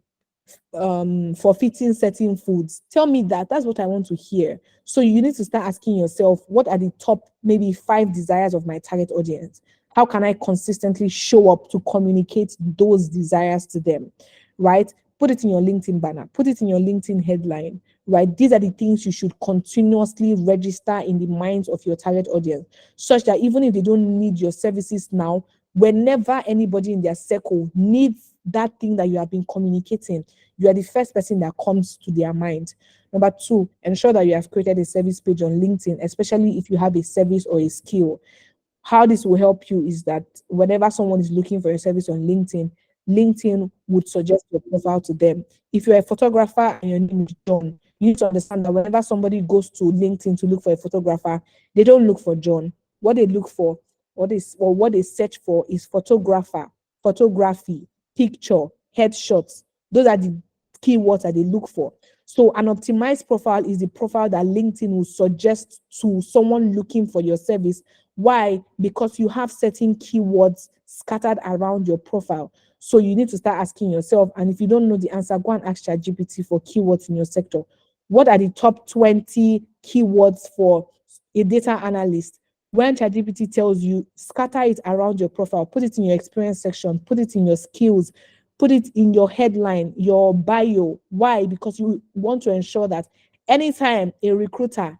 forfeiting certain foods, tell me that. That's what I want to hear. So you need to start asking yourself, what are the top maybe 5 desires of my target audience? How can I consistently show up to communicate those desires to them, right? Put it in your LinkedIn banner, put it in your LinkedIn headline, right? These are the things you should continuously register in the minds of your target audience, such that even if they don't need your services now, whenever anybody in their circle needs that thing that you have been communicating, you are the first person that comes to their mind. Number 2, ensure that you have created a service page on LinkedIn, especially if you have a service or a skill. How this will help you is that whenever someone is looking for a service on LinkedIn, LinkedIn would suggest your profile to them. If you're a photographer and your name is John, you need to understand that whenever somebody goes to LinkedIn to look for a photographer, they don't look for John. What they look for, what they search for is photographer, photography, picture, headshots. Those are the keywords that they look for. So an optimized profile is the profile that LinkedIn will suggest to someone looking for your service. Why? Because you have certain keywords scattered around your profile. So you need to start asking yourself, and if you don't know the answer, go and ask ChatGPT for keywords in your sector. What are the top 20 keywords for a data analyst? When ChatGPT tells you, scatter it around your profile, put it in your experience section, put it in your skills, put it in your headline, your bio. Why? Because you want to ensure that anytime a recruiter,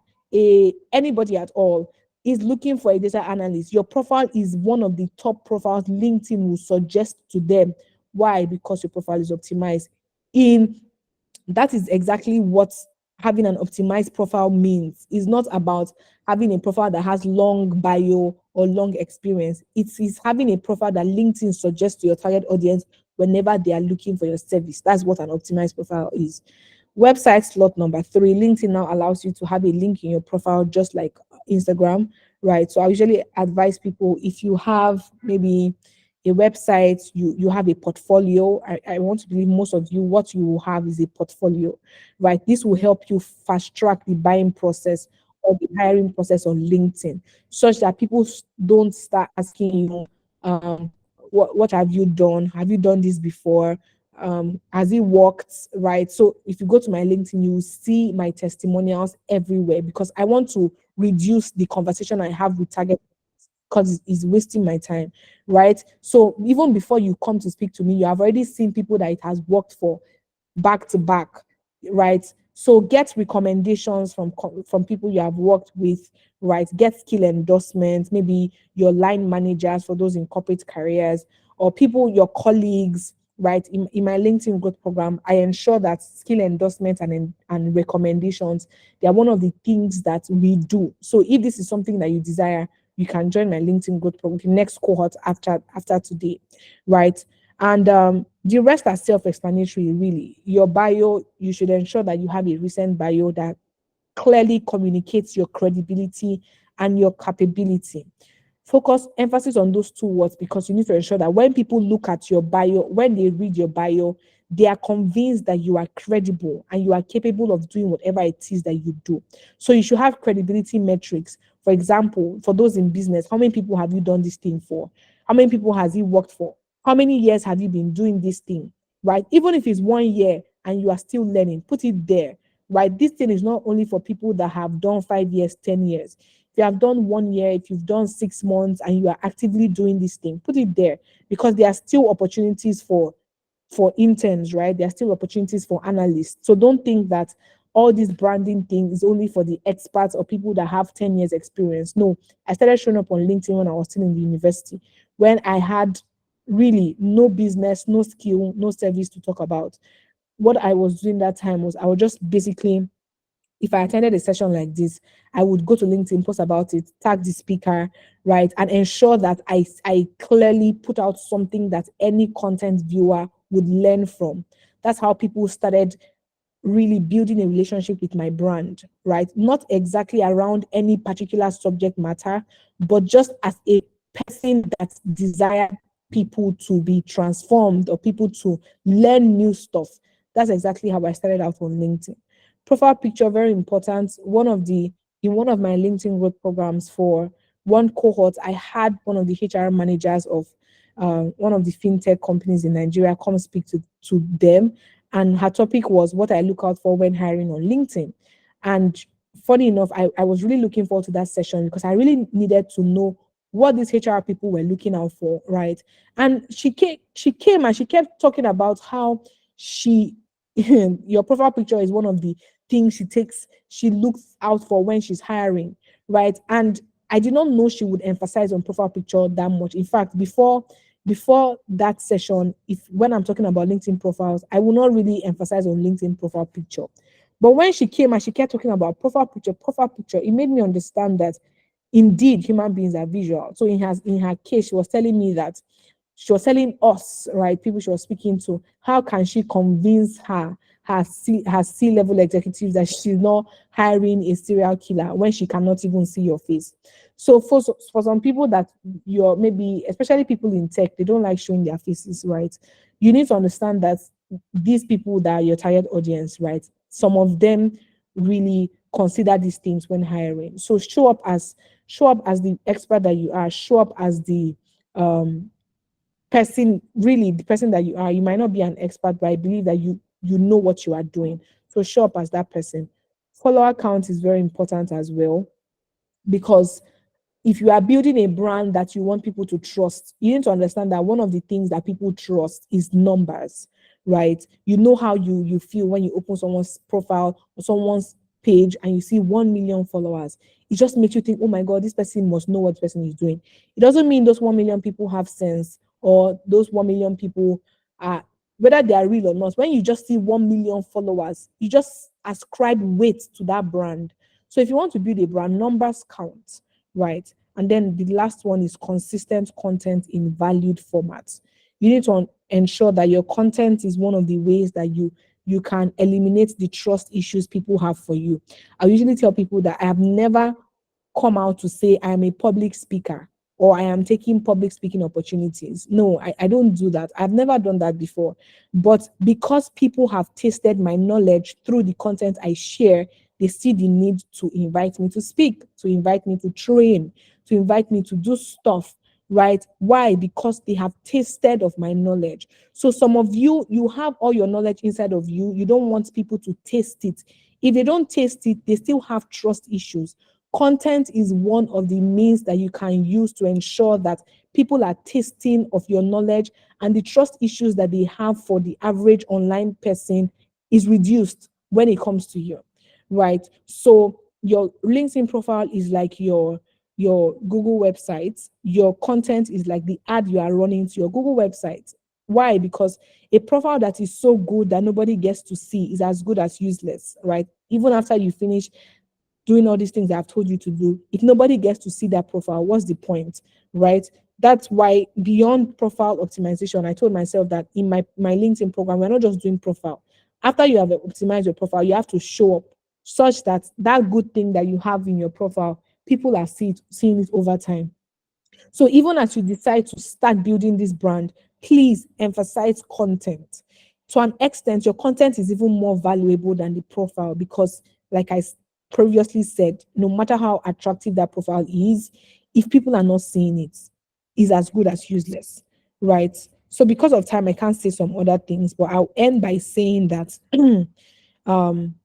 anybody at all is looking for a data analyst, your profile is one of the top profiles LinkedIn will suggest to them. Why? Because your profile is optimized. In That is exactly what having an optimized profile means. It's not about having a profile that has long bio or long experience. It is having a profile that LinkedIn suggests to your target audience whenever they are looking for your service. That's what an optimized profile is. Website slot number 3, LinkedIn now allows you to have a link in your profile just like Instagram, right? So I usually advise people, if you have maybe a website, you have a portfolio. I want to believe most of you, what you will have is a portfolio, right? This will help you fast track the buying process or the hiring process on LinkedIn, such that people don't start asking you, what have you done? Have you done this before? Has it worked? Right. So if you go to my LinkedIn, you will see my testimonials everywhere, because I want to reduce the conversation I have with target, because it's wasting my time, right? So even before you come to speak to me, you have already seen people that it has worked for back to back, right? So get recommendations from people you have worked with, right? Get skill endorsements, maybe your line managers for those in corporate careers, or people, your colleagues, right? In my LinkedIn growth program, I ensure that skill endorsements and recommendations, they are one of the things that we do. So if this is something that you desire, you can join my LinkedIn growth program, the next cohort after today, right? And the rest are self-explanatory, really. Your bio, you should ensure that you have a recent bio that clearly communicates your credibility and your capability. Focus emphasis on those 2 words, because you need to ensure that when people look at your bio, when they read your bio, they are convinced that you are credible and you are capable of doing whatever it is that you do. So you should have credibility metrics. For example, for those in business, how many people have you done this thing for? How many people has he worked for? How many years have you been doing this thing? Right? Even if it's 1 year and you are still learning, put it there. Right? This thing is not only for people that have done 5 years, 10 years. If you have done 1 year, if you've done 6 months and you are actively doing this thing, put it there, because there are still opportunities for interns, right? There are still opportunities for analysts. So don't think that all this branding thing is only for the experts or people that have 10 years experience. No, I started showing up on LinkedIn when I was still in the university, when I had really no business, no skill, no service to talk about. What I was doing that time was I was just basically, if I attended a session like this, I would go to LinkedIn, post about it, tag the speaker, right, and ensure that I clearly put out something that any content viewer would learn from. That's how people started really building a relationship with my brand, right? Not exactly around any particular subject matter, but just as a person that desired people to be transformed or people to learn new stuff. That's exactly how I started out on LinkedIn. Profile picture, very important. In one of my LinkedIn growth programs for one cohort, I had one of the HR managers of one of the fintech companies in Nigeria come speak to them, and her topic was what I look out for when hiring on LinkedIn. And funny enough, I was really looking forward to that session because I really needed to know what these HR people were looking out for, right? And she came and she kept talking about how she your profile picture is one of the things she looks out for when she's hiring, right? And I did not know she would emphasize on profile picture that much. In fact, before that session, if when I'm talking about LinkedIn profiles, I will not really emphasize on LinkedIn profile picture. But when she came and she kept talking about profile picture, it made me understand that indeed human beings are visual. So in her case, she was telling me that she was telling us, right, people she was speaking to, how can she convince her C level executives that she's not hiring a serial killer when she cannot even see your face. So for some people that you're maybe, especially people in tech, they don't like showing their faces, right? You need to understand that these people that are your target audience, right? Some of them really consider these things when hiring. So show up as the expert that you are, show up as the person, really the person that you are. You might not be an expert, but I believe that you know what you are doing. So show up as that person. Follower count is very important as well, because if you are building a brand that you want people to trust, you need to understand that one of the things that people trust is numbers, right? You know how you feel when you open someone's profile or someone's page and you see 1 million followers. It just makes you think, oh my God, this person must know what the person is doing. It doesn't mean those 1 million people have sense, or those 1 million people are, whether they are real or not. When you just see 1 million followers, you just ascribe weight to that brand. So if you want to build a brand, numbers count, right? And then the last one is consistent content in valued formats. You need to ensure that your content is one of the ways that you can eliminate the trust issues people have for you. I usually tell people that I have never come out to say I am a public speaker or I am taking public speaking opportunities. No, I don't do that. I've never done that before. But because people have tasted my knowledge through the content I share, they see the need to invite me to speak, to invite me to train, to invite me to do stuff, right? Why? Because they have tasted of my knowledge. So some of you have all your knowledge inside of you. You don't want people to taste it. If they don't taste it, they still have trust issues. Content is one of the means that you can use to ensure that people are tasting of your knowledge, and the trust issues that they have for the average online person is reduced when it comes to you, right? So your LinkedIn profile is like your Google website. Your content is like the ad you are running to your Google website. Why? Because a profile that is so good that nobody gets to see is as good as useless, right? Even after you finish doing all these things that I've told you to do, if nobody gets to see that profile, what's the point, right? That's why beyond profile optimization, I told myself that in my LinkedIn program, we're not just doing profile. After you have optimized your profile, you have to show up such that that good thing that you have in your profile, people are seeing it over time. So even as you decide to start building this brand, please emphasize content. To an extent, your content is even more valuable than the profile because, like I previously said, no matter how attractive that profile is, if people are not seeing it, is as good as useless, right? So because of time, I can't say some other things, but I'll end by saying that um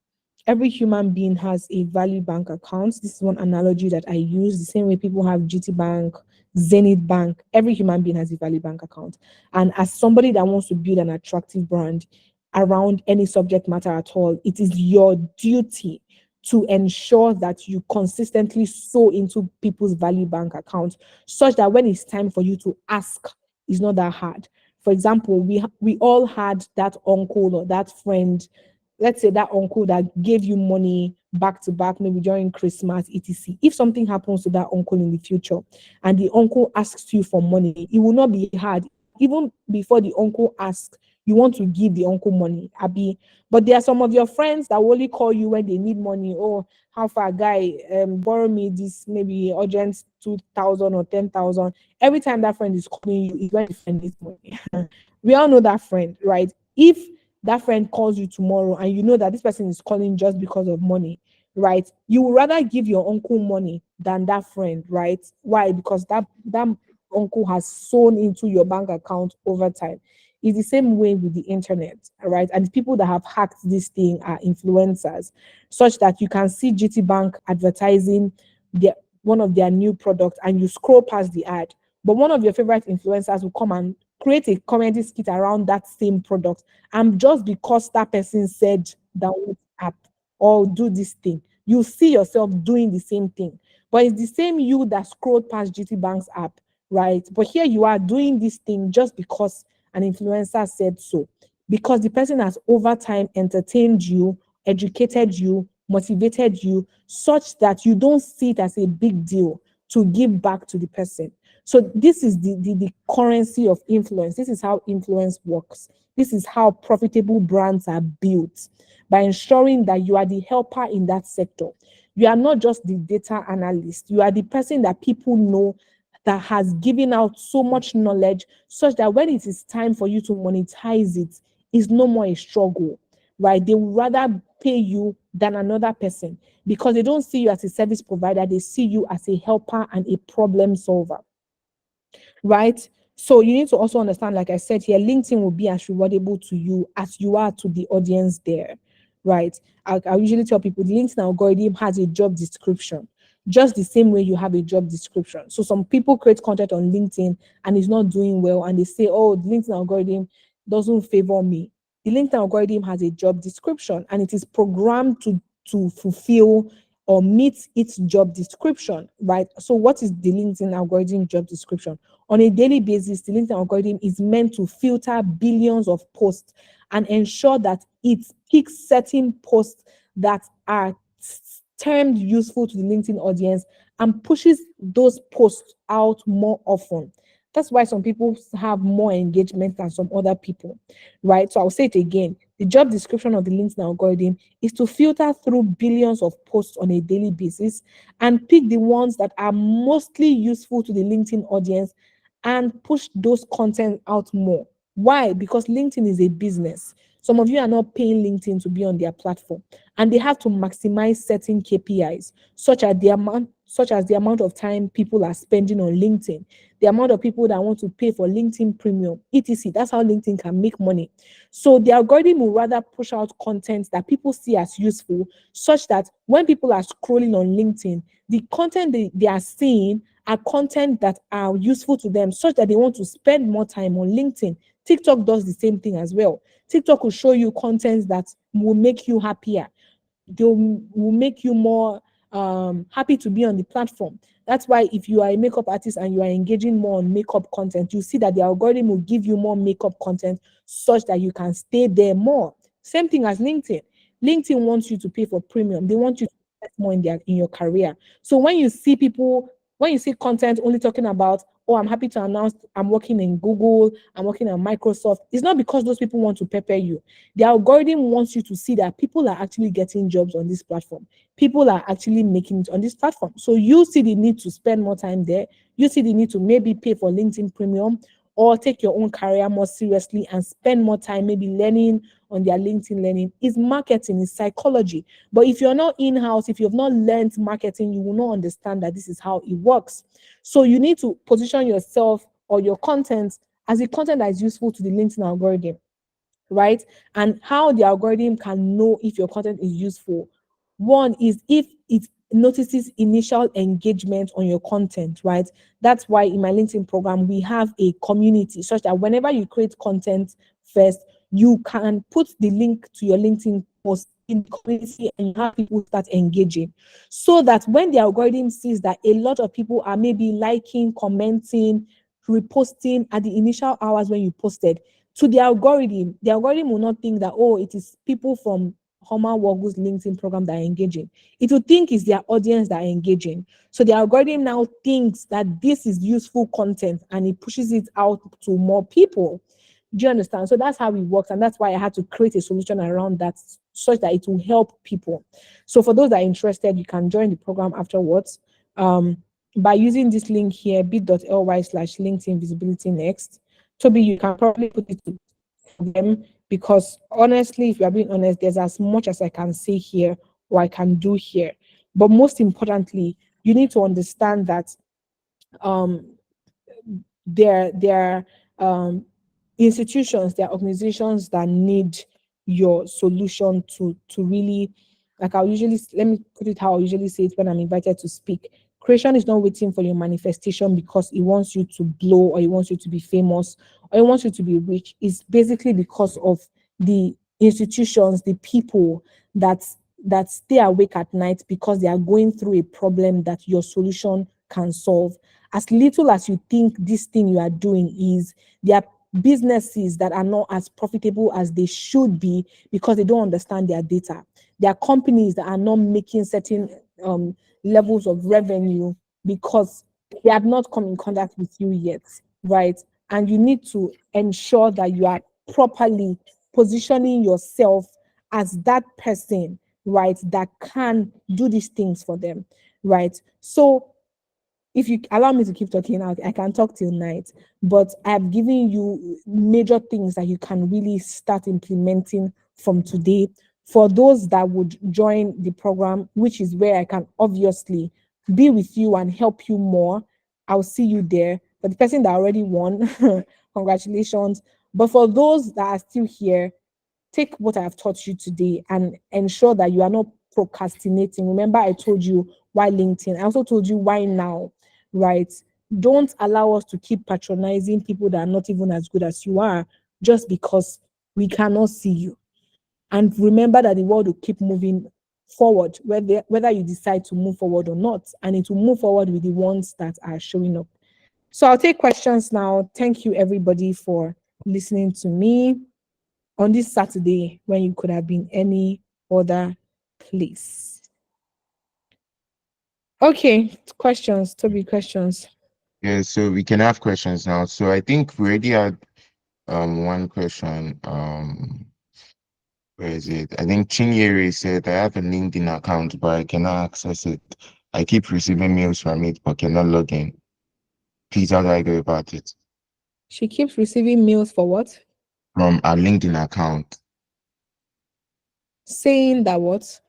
every human being has a value bank account. This is one analogy that I use. The same way people have GT Bank, Zenith Bank, every human being has a value bank account. And as somebody that wants to build an attractive brand around any subject matter at all, it is your duty to ensure that you consistently sow into people's value bank accounts such that when it's time for you to ask, it's not that hard. For example, we all had that uncle or that friend, let's say that uncle that gave you money back to back, maybe during Christmas, etc. If something happens to that uncle in the future and the uncle asks you for money, it will not be hard. Even before the uncle asks, you want to give the uncle money, Abby. But there are some of your friends that will only call you when they need money. Oh, how far, guy, borrow me this maybe urgent 2,000 or 10,000. Every time that friend is calling you, is when the friend needs money. We all know that friend, right? If that friend calls you tomorrow and you know that this person is calling just because of money, right? You would rather give your uncle money than that friend, right? Why? Because that uncle has sown into your bank account over time. It's the same way with the internet, right? And the people that have hacked this thing are influencers, such that you can see GT Bank advertising their one of their new products and you scroll past the ad. But one of your favorite influencers will come and create a comedy skit around that same product. And just because that person said download app or do this thing, you see yourself doing the same thing. But it's the same you that scrolled past GT Bank's app, right? But here you are doing this thing just because an influencer said so. Because the person has over time entertained you, educated you, motivated you, such that you don't see it as a big deal to give back to the person. So this is the currency of influence. This is how influence works. This is how profitable brands are built, by ensuring that you are the helper in that sector. You are not just the data analyst. You are the person that people know that has given out so much knowledge such that when it is time for you to monetize it, it's no more a struggle, right? They would rather pay you than another person because they don't see you as a service provider. They see you as a helper and a problem solver, right? So you need to also understand, like I said here, LinkedIn will be as rewardable to you as you are to the audience there, right? I usually tell people the LinkedIn algorithm has a job description, just the same way you have a job description. So some people create content on LinkedIn and it's not doing well, and they say, oh, the LinkedIn algorithm doesn't favor me. The LinkedIn algorithm has a job description and it is programmed to fulfill or meet its job description, right? So what is the LinkedIn algorithm job description? On a daily basis, the LinkedIn algorithm is meant to filter billions of posts and ensure that it picks certain posts that are termed useful to the LinkedIn audience and pushes those posts out more often. That's why some people have more engagement than some other people, right? So I'll say it again. The job description of the LinkedIn algorithm is to filter through billions of posts on a daily basis and pick the ones that are mostly useful to the LinkedIn audience and push those content out more. Why? Because LinkedIn is a business. Some of you are not paying LinkedIn to be on their platform, and they have to maximize certain KPIs, such as the amount of time people are spending on LinkedIn, the amount of people that want to pay for LinkedIn Premium, etc. That's how LinkedIn can make money. So the algorithm will rather push out content that people see as useful, such that when people are scrolling on LinkedIn, the content they are seeing are content that are useful to them, such that they want to spend more time on LinkedIn. TikTok does the same thing as well. TikTok will show you content that will make you happier. They will make you more happy to be on the platform. That's why if you are a makeup artist and you are engaging more on makeup content, you see that the algorithm will give you more makeup content such that you can stay there more. Same thing as LinkedIn. LinkedIn wants you to pay for premium. They want you to invest more in your career. So when you see content only talking about, oh, I'm happy to announce I'm working in Google, I'm working at Microsoft, it's not because those people want to pepper you. The algorithm wants you to see that people are actually getting jobs on this platform. People are actually making it on this platform. So you see the need to spend more time there. You see the need to maybe pay for LinkedIn Premium or take your own career more seriously and spend more time maybe learning on their LinkedIn learning is marketing, is psychology. But if you're not in-house, if you've not learned marketing, you will not understand that this is how it works. So you need to position yourself or your content as a content that is useful to the LinkedIn algorithm, right? And how the algorithm can know if your content is useful. One is if it notices initial engagement on your content, right? That's why in my LinkedIn program, we have a community such that whenever you create content first, you can put the link to your LinkedIn post in the community and you have people start engaging. So that when the algorithm sees that a lot of people are maybe liking, commenting, reposting at the initial hours when you posted, to the algorithm will not think that, oh, it is people from Haoma Worgwu's LinkedIn program that are engaging. It will think it's their audience that are engaging. So the algorithm now thinks that this is useful content and it pushes it out to more people. Do you understand? So that's how it works. And that's why I had to create a solution around that such that it will help people. So for those that are interested, you can join the program afterwards by using this link here, bit.ly/LinkedIn visibility next. Toby, you can probably put it to them because honestly, if you are being honest, there's as much as I can say here or I can do here. But most importantly, you need to understand that um, there are institutions, there are organizations that need your solution to really, like I'll usually, let me put it how I usually say it when I'm invited to speak. Creation is not waiting for your manifestation because it wants you to blow or it wants you to be famous or it wants you to be rich. It's basically because of the institutions, the people that stay awake at night because they are going through a problem that your solution can solve. As little as you think this thing you are doing is, there are businesses that are not as profitable as they should be because they don't understand their data. There are companies that are not making certain levels of revenue because they have not come in contact with you yet, right? And you need to ensure that you are properly positioning yourself as that person, right, that can do these things for them, right? So if you allow me to keep talking out, I can talk till night, but I've given you major things that you can really start implementing from today. For those that would join the program, which is where I can obviously be with you and help you more, I'll see you there. For the person that already won, congratulations. But for those that are still here, take what I have taught you today and ensure that you are not procrastinating. Remember, I told you why LinkedIn. I also told you why now, right? Don't allow us to keep patronizing people that are not even as good as you are just because we cannot see you. And remember that the world will keep moving forward, whether you decide to move forward or not, and it will move forward with the ones that are showing up. So I'll take questions now. Thank you, everybody, for listening to me on this Saturday when you could have been any other place. Okay, questions, Toby, questions. Yeah, so we can have questions now. So I think we already had one question. Where is it? I think Chinyere said I have a LinkedIn account, but I cannot access it. I keep receiving mails from it, but cannot log in. Please, how do I go about it? She keeps receiving mails for what? From a LinkedIn account. Saying that what?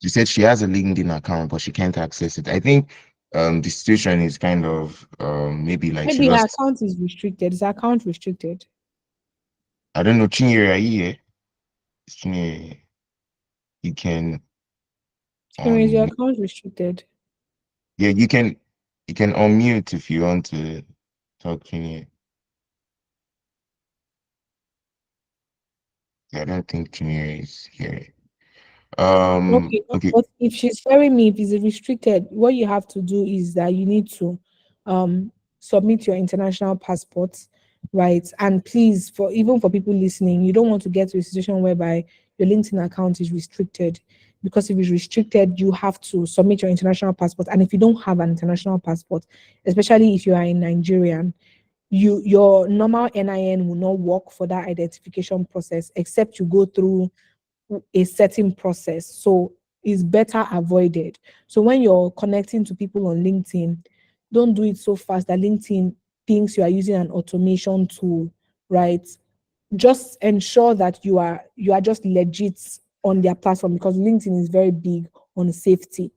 She said she has a LinkedIn account, but she can't access it. I think the situation is kind of maybe like she Maybe her lost. account is restricted. Is her account restricted? I don't know, Chinyere, are you here? Chinyere, you can Is your um account restricted? yeah, you can unmute if you want to talk, Chinyere. Yeah, I don't think Chinyere is here. Okay, Okay. but if she's sharing me, if it's restricted, what you have to do is that you need to submit your international passport, right? And please, for even for people listening, you don't want to get to a situation whereby your LinkedIn account is restricted. Because if it's restricted, you have to submit your international passport. And if you don't have an international passport, especially if you are a Nigerian, your normal NIN will not work for that identification process except you go through a certain process. So it's better avoided. So when you're connecting to people on LinkedIn, don't do it so fast that LinkedIn thinks you are using an automation tool, right? Just ensure that you are just legit on their platform, because LinkedIn is very big on safety.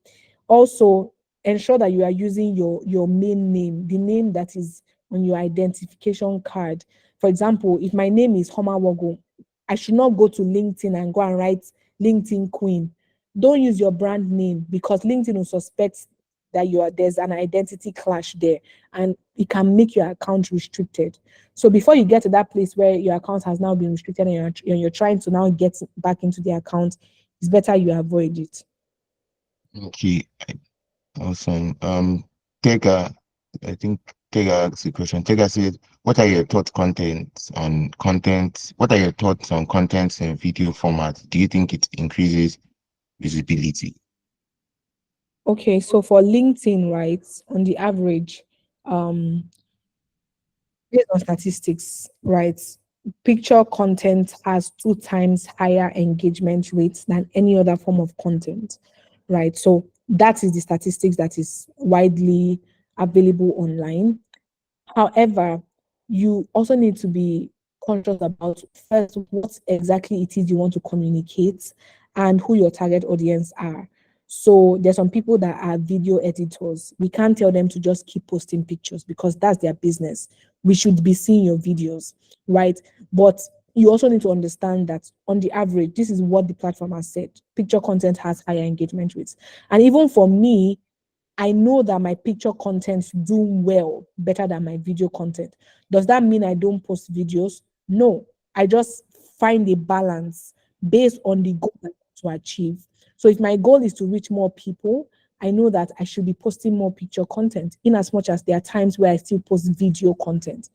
Also, ensure that you are using your main name, the name that is on your identification card. For example, if my name is Homa Worgwu, I should not go to LinkedIn and go and write LinkedIn Queen. Don't use your brand name, because LinkedIn will suspect that there's an identity clash there, and it can make your account restricted. So before you get to that place where your account has now been restricted and you're trying to now get back into the account, it's better you avoid it. Okay, awesome. Tega, I think Tega asked the question. Tega said, "What are your thoughts content on content? What are your thoughts on content in video format? Do you think it increases visibility?" Okay, so for LinkedIn, right, on the average, um, based on statistics, right, picture content has 2 times higher engagement rates than any other form of content, right? So that is the statistics that is widely available online. However, you also need to be conscious about first what exactly it is you want to communicate and who your target audience are. So there's some people that are video editors. We can't tell them to just keep posting pictures because that's their business. We should be seeing your videos, right? But you also need to understand that on the average, this is what the platform has said. Picture content has higher engagement rates. And even for me, I know that my picture content do well better than my video content. Does that mean I don't post videos? No, I just find a balance based on the goal I want to achieve. So if my goal is to reach more people, I know that I should be posting more picture content, in as much as there are times where I still post video content.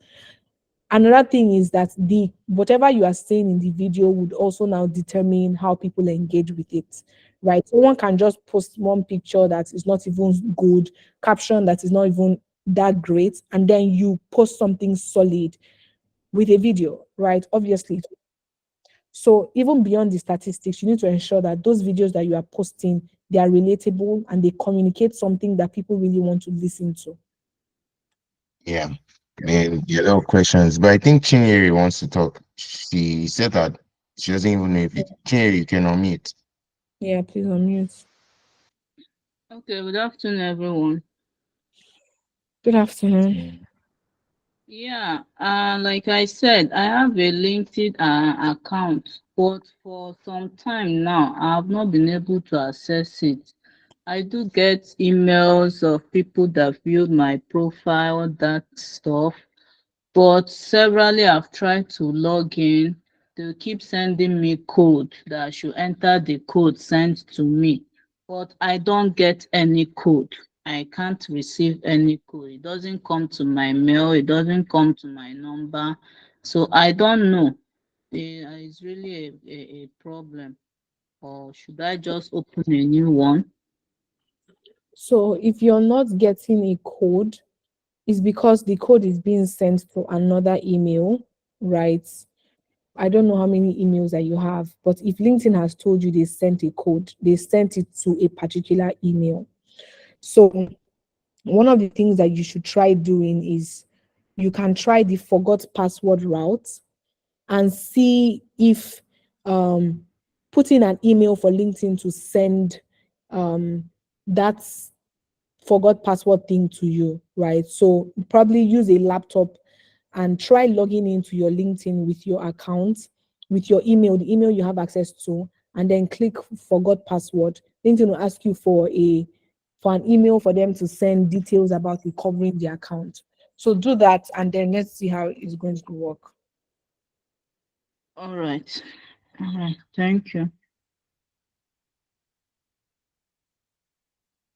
Another thing is that the whatever you are saying in the video would also now determine how people engage with it, right? Someone can just post one picture that is not even good, caption that is not even that great, and then you post something solid with a video, right? Obviously. So even beyond the statistics, you need to ensure that those videos that you are posting, they are relatable and they communicate something that people really want to listen to. Yeah, man, a lot of questions, but I think Chinyere wants to talk. She said that she doesn't even know if it. Chinyere, you can unmute. Yeah, please unmute. Okay, good afternoon, everyone. Good afternoon. Mm. Yeah, like I said, I have a LinkedIn account, but for some time now, I have not been able to access it. I do get emails of people that viewed my profile, that stuff, but severally I've tried to log in. They keep sending me code that I should enter the code sent to me, but I don't get any code. I can't receive any code. It doesn't come to my mail. It doesn't come to my number. So I don't know. It's really a problem. Or should I just open a new one? So if you're not getting a code, it's because the code is being sent to another email, right? I don't know how many emails that you have, but if LinkedIn has told you they sent a code, they sent it to a particular email. So one of the things that you should try doing is you can try the forgot password route and see if putting an email for LinkedIn to send that forgot password thing to you, right? So probably use a laptop and try logging into your LinkedIn with your account, with your email, the email you have access to, and then click forgot password. LinkedIn will ask you for an email for them to send details about recovering the account. So do that, and then let's see how it's going to work. All right. All right. Thank you.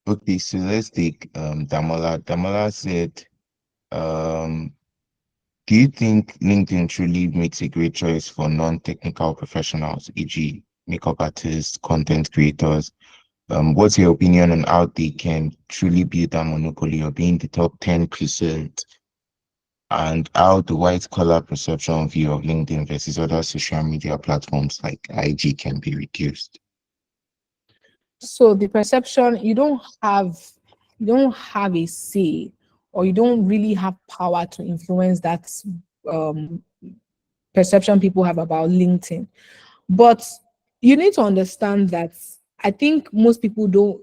Okay, so let's take Damola. Damola said, um, "Do you think LinkedIn truly makes a great choice for non-technical professionals, e.g., makeup artists, content creators? What's your opinion on how they can truly build a monopoly or being the top 10%, and how the white collar perception view of LinkedIn versus other social media platforms like IG can be reduced?" So the perception, you don't have a say or you don't really have power to influence that um, perception people have about LinkedIn. But you need to understand that I think most people don't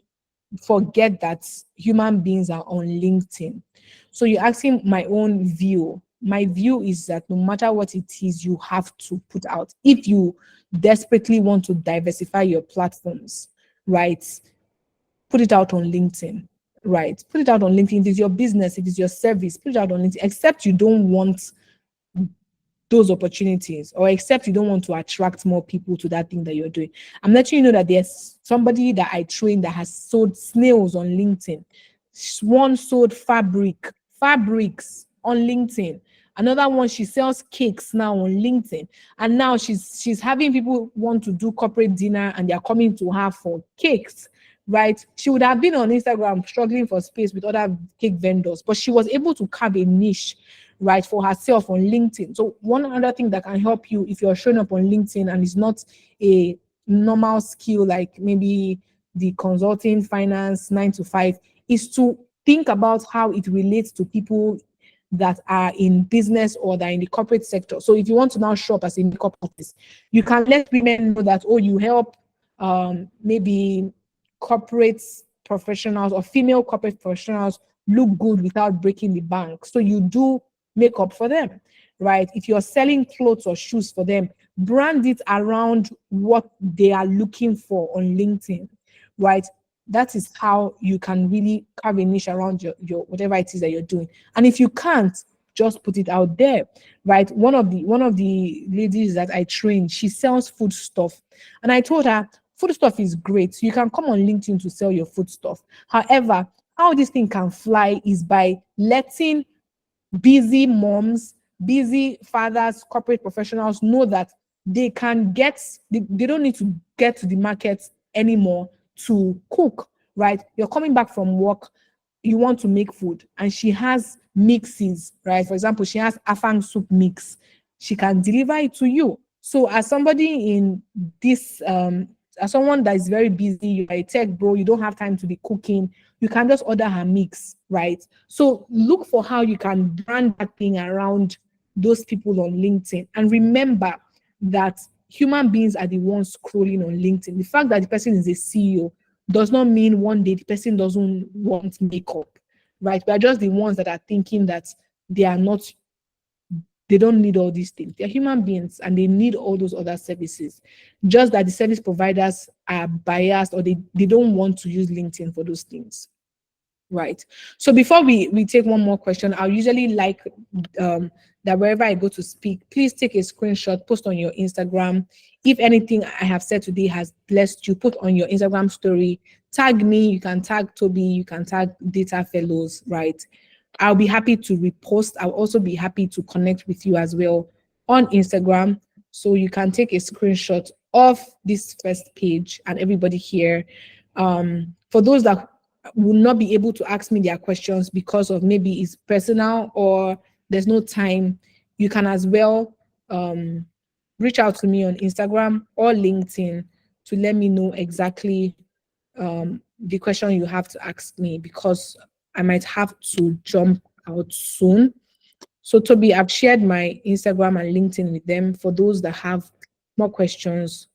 forget that human beings are on LinkedIn. So you're asking my own view. My view is that no matter what it is, you have to put out. If you desperately want to diversify your platforms, right? Put it out on LinkedIn, right? Put it out on LinkedIn. If it's your business, if it's your service, put it out on LinkedIn, except you don't want those opportunities, or except you don't want to attract more people to that thing that you're doing. I'm letting you know that there's somebody that I trained that has sold snails on LinkedIn. One sold fabrics on LinkedIn. Another one, she sells cakes now on LinkedIn. And now she's having people want to do corporate dinner and they're coming to her for cakes, right? She would have been on Instagram struggling for space with other cake vendors, but she was able to carve a niche, right, for herself on LinkedIn. So one other thing that can help you if you're showing up on LinkedIn and it's not a normal skill like maybe the consulting finance 9 to 5 is to think about how it relates to people that are in business or that are in the corporate sector. So if you want to now show up as a makeup artist, you can let women know that, oh, you help maybe corporate professionals or female corporate professionals look good without breaking the bank. So you do makeup for them, right? If you're selling clothes or shoes for them, brand it around what they are looking for on LinkedIn, right? That is how you can really carve a niche around your whatever it is that you're doing. And if you can't, just put it out there, right? One of the ladies that I trained, she sells food stuff, and I told her food stuff is great. So you can come on LinkedIn to sell your food stuff. However, how this thing can fly is by letting busy moms, busy fathers, corporate professionals know that they don't need to get to the market anymore to cook, right? You're coming back from work, you want to make food, and she has mixes, right? For example, she has afang soup mix. She can deliver it to you. So as somebody in this as someone that is very busy, you're a tech bro, you don't have time to be cooking, you can just order her mix, right? So look for how you can brand that thing around those people on LinkedIn. And remember that human beings are the ones scrolling on LinkedIn. The fact that the person is a CEO does not mean one day the person doesn't want makeup, right? We are just the ones that are thinking that they are not, they don't need all these things. They're human beings and they need all those other services. Just that the service providers are biased or they don't want to use LinkedIn for those things. Right. So before we take one more question, I'll usually like that wherever I go to speak, please take a screenshot, post on your Instagram. If anything I have said today has blessed you, put on your Instagram story, tag me, you can tag Toby, you can tag Data Fellows, right? I'll be happy to repost. I'll also be happy to connect with you as well on Instagram. So you can take a screenshot of this first page and everybody here. For those that will not be able to ask me their questions because of maybe it's personal or there's no time, you can as well reach out to me on Instagram or LinkedIn to let me know exactly the question you have to ask me because I might have to jump out soon. So Toby, I've shared my Instagram and LinkedIn with them for those that have more questions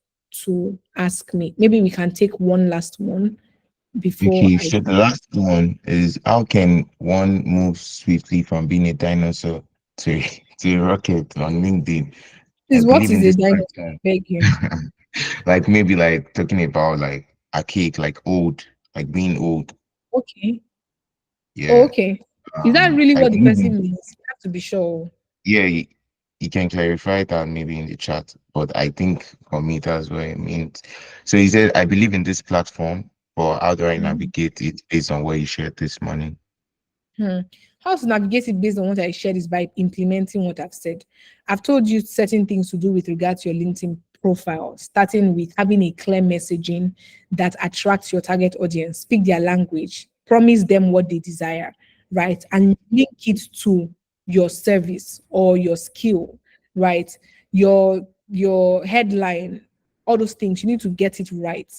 to ask me. Maybe we can take one last one before Okay, I. so the last one is how can one move swiftly from being a dinosaur to to a rocket on LinkedIn? I Is what believe is in a this dinosaur? platform. Beg you. Like maybe like talking about like archaic, like old, like being old. Okay. Oh, Yeah. okay. Is that really I what the believe in, person means? You have to be sure. yeah, you can clarify that maybe in the chat, but I think for me that's what it means. So he said, I believe in this platform, but how do I Mhm. navigate it based on what you shared this morning? Hmm. How to navigate it based on what I shared is by implementing what I've said. I've told you certain things to do with regard to your LinkedIn profile, starting with having a clear messaging that attracts your target audience, speak their language, promise them what they desire, right? And link it to your service or your skill, right? Your headline, all those things, you need to get it right.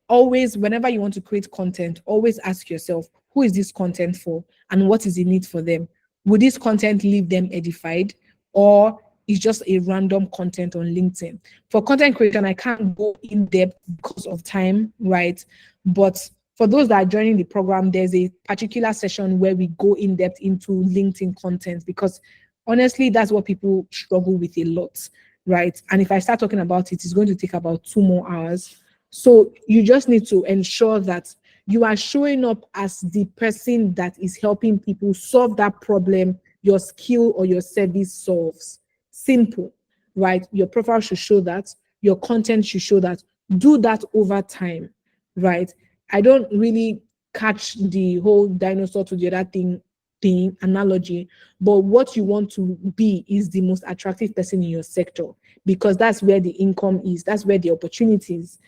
Always, whenever you want to create content, always ask yourself, who is this content for and what is the need for them? Would this content leave them edified, or is just a random content on LinkedIn? For content creation, I can't go in depth because of time, right? But for those that are joining the program, there's a particular session where we go in depth into LinkedIn content, because honestly, that's what people struggle with a lot, right? And if I start talking about it, it's going to take about 2 more hours. So you just need to ensure that you are showing up as the person that is helping people solve that problem your skill or your service solves. Simple, right? Your profile should show that, your content should show that. Do that over time, right? I don't really catch the whole dinosaur to the other thing analogy, but what you want to be is the most attractive person in your sector, because that's where the income is, that's where the opportunities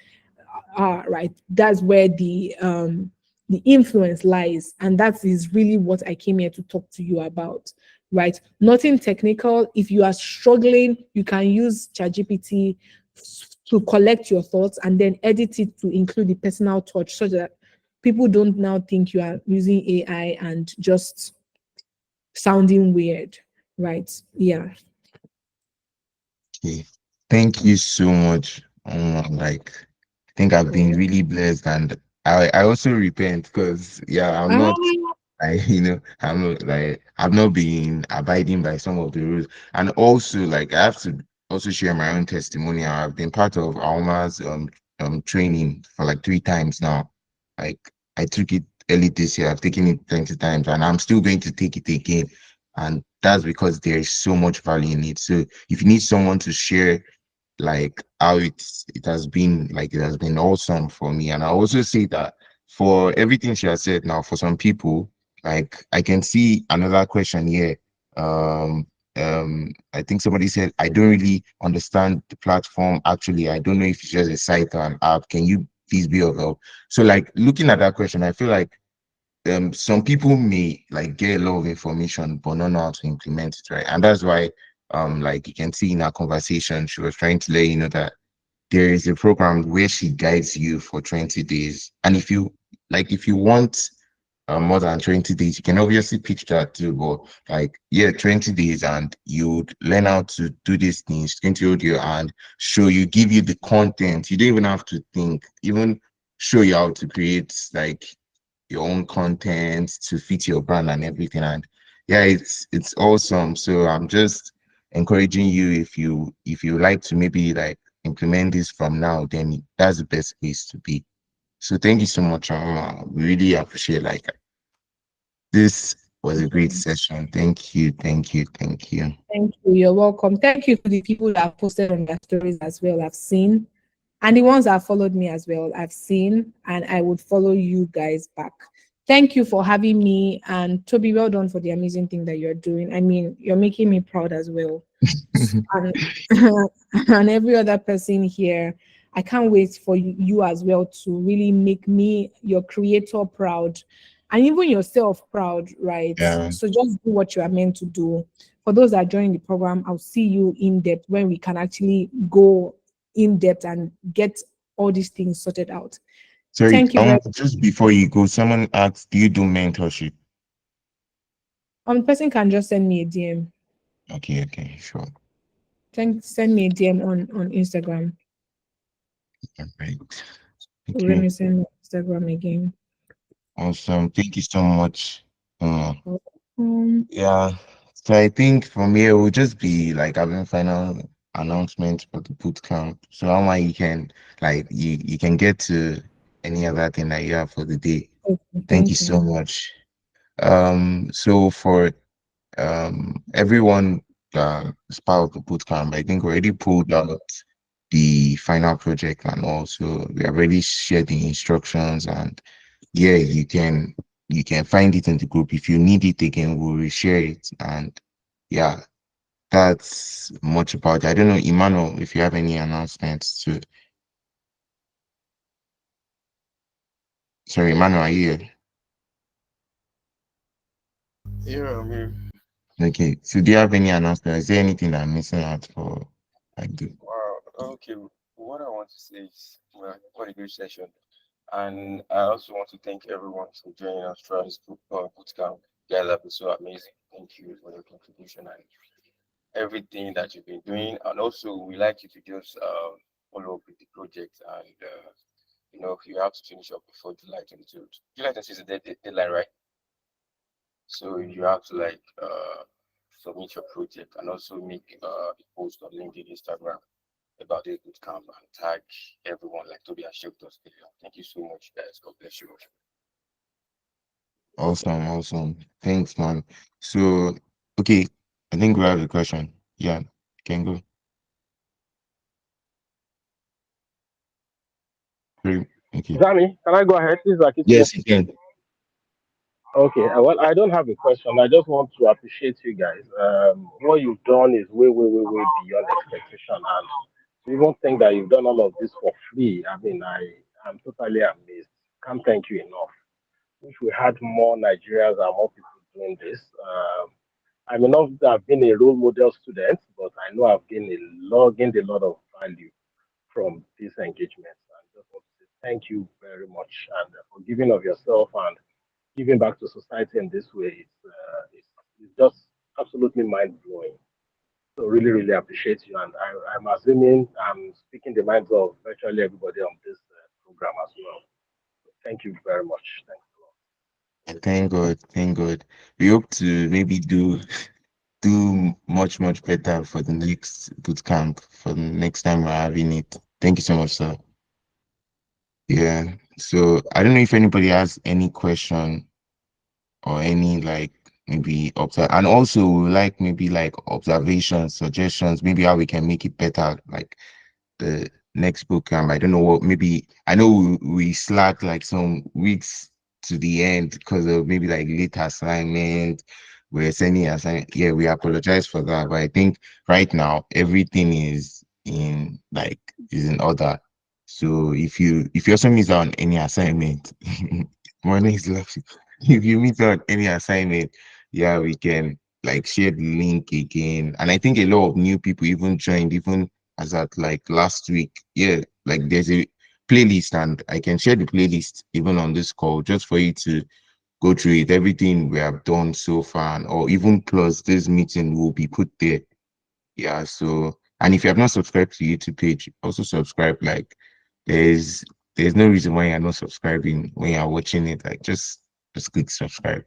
are, right? That's where the influence lies, and that is really what I came here to talk to you about, right? Nothing technical. If you are struggling, you can use ChatGPT to collect your thoughts and then edit it to include the personal touch, so that people don't now think you are using AI and just sounding weird, right? Yeah. Okay. Thank you so much. Like, I think I've been Oh. really blessed, and I also repent because yeah, I'm not. Ah, I've not been abiding by some of the rules, and also like I have to also share my own testimonial. I've been part of Alma's training for like 3 times now. Like I took it early this year. I've taken it 20 times, and I'm still going to take it again. And that's because there is so much value in it. So if you need someone to share like how it has been, like it has been awesome for me. And I also say that for everything she has said now, for some people, like I can see another question here. Um I think somebody said, I don't really understand the platform. Actually, I don't know if it's just a site or an app. Can you please be of help? So like looking at that question, I feel like some people may like get a lot of information but not know how to implement it, right? And that's why like you can see in our conversation, she was trying to let you know that there is a program where she guides you for 20 days. And if you want more than 20 days, you can obviously pitch that too. But like, yeah, 20 days and you would learn how to do these things, going to hold your hand, show you, give you the content. You don't even have to think, even show you how to create like your own content to fit your brand and everything. And yeah, it's awesome. So I'm just encouraging you, if you like to maybe like implement this from now, then that's the best place to be. So thank you so much. We really appreciate like this was a great session. Thank you, thank you, thank you. thank you. You're welcome. Thank you for the people that have posted on their stories as well. I've seen. And the ones that have followed me as well, I've seen, and I would follow you guys back. Thank you for having me. And Toby, well done for the amazing thing that you're doing. I mean, you're making me proud as well. And, and every other person here, I can't wait for you as well to really make me, your creator, proud, and even yourself proud, right? Yeah. So just do what you are meant to do. For those that are joining the program, I'll see you in depth when we can actually go in depth and get all these things sorted out. Sorry, Thank you very just before you go, someone asked, do you do mentorship? much. Person can just send me a DM. Okay, okay, sure. Send me a DM on Instagram. All right. Let Okay. me send Instagram again. Awesome. Thank you so much. Uh, Um, yeah. So I think from here will just be like having final announcement for the boot camp. So how much you can like you can get to any other thing that you have for the day. okay, Thank you thank so you. much. So for everyone is part of the boot camp, I think we already pulled out the final project, and also we have already shared the instructions. And yeah, you can find it in the group. If you need it again, we'll reshare it. And yeah, that's much about it. I don't know, Emmanuel, if you have any announcements to. Sorry, Emmanuel, are you here? Yeah, I mean, Okay, so do you have any announcements? Is there anything that I'm missing out for like the wow. Okay, what I want to say is, well, what a great session. And I also want to thank everyone for joining us throughout this bootcamp. You guys have been so amazing. Thank you for your contribution and everything that you've been doing. And also, we like you to just follow up with the project. And, you have to finish up before July 22. July 22 is the deadline, right? So you have to submit your project and also make a post on LinkedIn, Instagram about this bootcamp and tag everyone like Toby has showed us earlier. Thank you so much, guys. God bless you. Awesome, awesome. Thanks, man. So, okay, I think we have a question. Yeah, can go. Great. Okay. Danny, can I go ahead? This is Akito. Yes, you can. Okay, well, I don't have a question. I just want to appreciate you guys. What you've done is way, way, way, way beyond expectation. And to even think that you've done all of this for free, I mean, I'm totally amazed. Can't thank you enough. Wish we had more Nigerians and more people doing this. I may not have been a role model student, but I know I've gained a lot of value from these engagements. And just want to say thank you very much and for giving of yourself and giving back to society in this way. It's just absolutely mind blowing. So really, really appreciate you. And I'm assuming I'm speaking the minds of virtually everybody on this program as well. Thank you very much. Thanks a lot. And thank God, thank God. We hope to maybe do much, much better for the next boot camp, for the next time we're having it. Thank you so much, sir. Yeah. So I don't know if anybody has any question or any like maybe observe, and also we would like maybe like observations, suggestions, maybe how we can make it better, like the next book camp. I don't know what, maybe I know we slack like some weeks to the end because of maybe like late assignment. We're sending assignment. Yeah, we apologize for that. But I think right now everything is in order. So if you also miss out on any assignment, morning is laughing. If you miss out on any assignment, yeah, we can like share the link again. And I think a lot of new people even joined, even as at like last week. Yeah, like there's a playlist, and I can share the playlist even on this call just for you to go through it. Everything we have done so far, or even plus this meeting will be put there. Yeah, so and if you have not subscribed to YouTube page, also subscribe. Like there's there's no reason why you're not subscribing when you're watching it. Like just click subscribe.